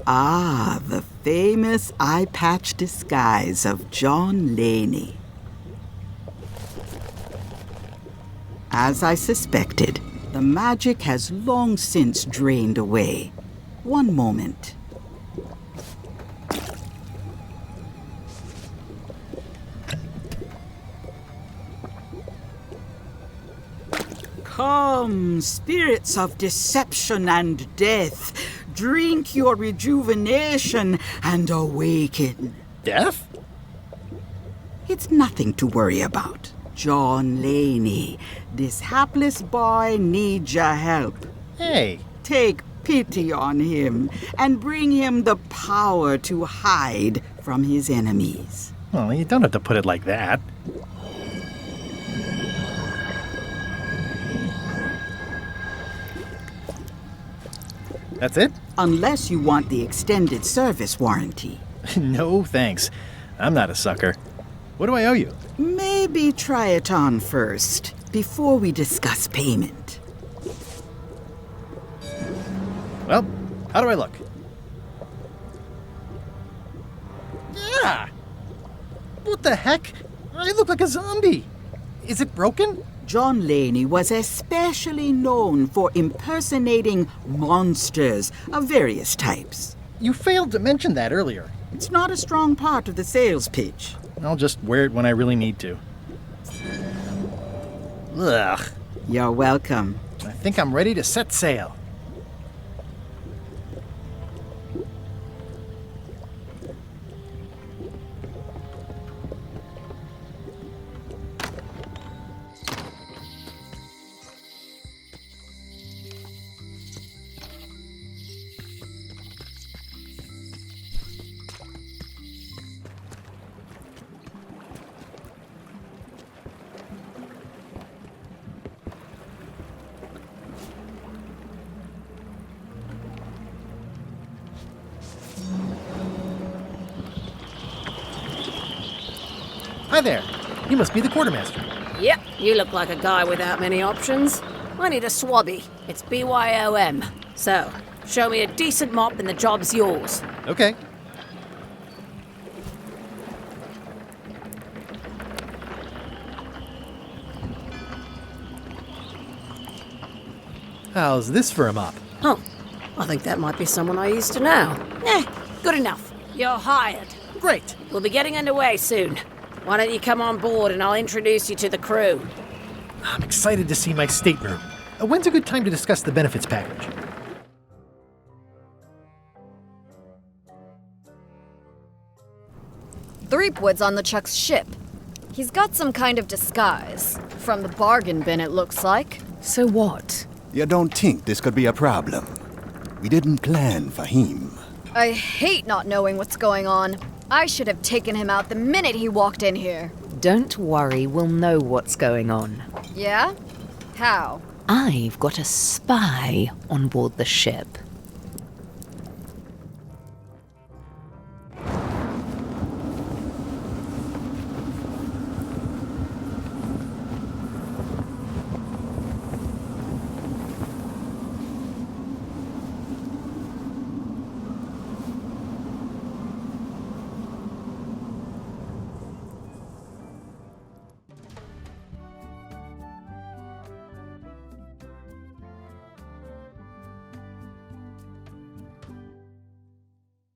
Ah, the famous eye patch disguise of John Laney. As I suspected, the magic has long since drained away. One moment. Come, spirits of deception and death, drink your rejuvenation and awaken. Death? It's nothing to worry about. John Laney, this hapless boy needs your help. Hey. Take pity on him and bring him the power to hide from his enemies. Well, you don't have to put it like that. That's it? Unless you want the extended service warranty. No, thanks. I'm not a sucker. What do I owe you? Maybe try it on first, before we discuss payment. Well, how do I look? Yeah! What the heck? I look like a zombie. Is it broken? John Laney was especially known for impersonating monsters of various types. You failed to mention that earlier. It's not a strong part of the sales pitch. I'll just wear it when I really need to. Ugh. You're welcome. I think I'm ready to set sail. Hi there. You must be the quartermaster. Yep, you look like a guy without many options. I need a swabby. It's BYOM. So, show me a decent mop and the job's yours. Okay. How's this for a mop? Huh. I think that might be someone I used to know. Good enough. You're hired. Great. We'll be getting underway soon. Why don't you come on board and I'll introduce you to the crew? I'm excited to see my stateroom. When's a good time to discuss the benefits package? Threepwood's on LeChuck's ship. He's got some kind of disguise. From the bargain bin, it looks like. So what? You don't think this could be a problem? We didn't plan for him. I hate not knowing what's going on. I should have taken him out the minute he walked in here. Don't worry, we'll know what's going on. Yeah? How? I've got a spy on board the ship.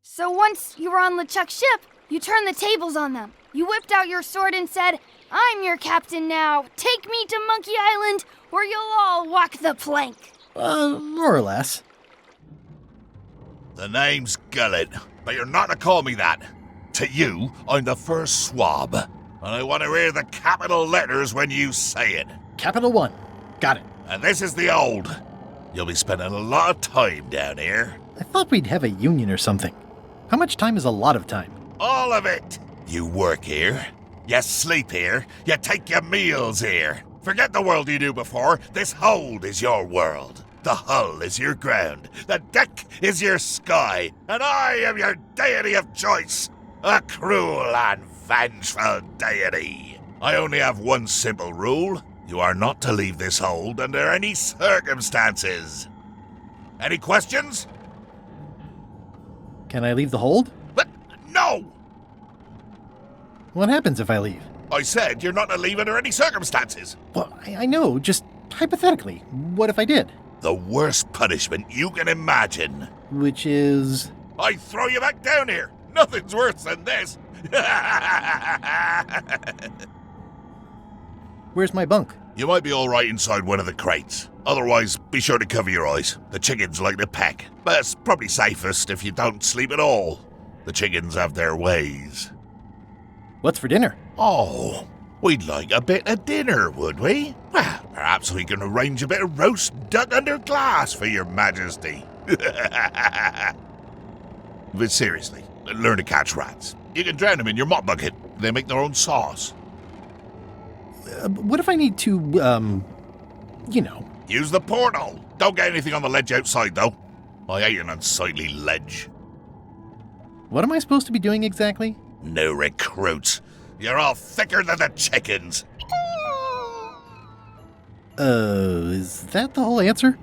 So once you were on LeChuck's ship, you turned the tables on them. You whipped out your sword and said, "I'm your captain now. Take me to Monkey Island, or you'll all walk the plank." More or less. The name's Gullet, but you're not to call me that. To you, I'm the first swab, and I want to hear the capital letters when you say it. Capital 1. Got it. And this is the old. You'll be spending a lot of time down here. I thought we'd have a union or something. How much time is a lot of time? All of it. You work here, you sleep here, you take your meals here. Forget the world you knew before. This hold is your world. The hull is your ground. The deck is your sky. And I am your deity of choice. A cruel and vengeful deity. I only have one simple rule. You are not to leave this hold under any circumstances. Any questions? Can I leave the hold? But no! What happens if I leave? I said you're not to leave under any circumstances. Well, I know, just hypothetically. What if I did? The worst punishment you can imagine. Which is? I throw you back down here. Nothing's worse than this. Where's my bunk? You might be all right inside one of the crates. Otherwise, be sure to cover your eyes. The chickens like to peck. But it's probably safest if you don't sleep at all. The chickens have their ways. What's for dinner? Oh, we'd like a bit of dinner, would we? Well, perhaps we can arrange a bit of roast duck under glass for your majesty. But seriously, learn to catch rats. You can drown them in your mop bucket. They make their own sauce. What if I need to, Use the portal. Don't get anything on the ledge outside, though. I hate an unsightly ledge. What am I supposed to be doing exactly? No recruits. You're all thicker than the chickens. Is that the whole answer?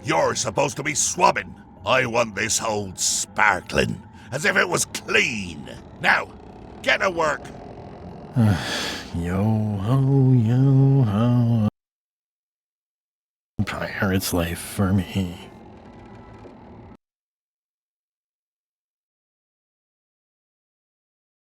You're supposed to be swabbing. I want this hold sparkling, as if it was clean. Now, get to work. Yo-ho, yo-ho. Pirate's life for me.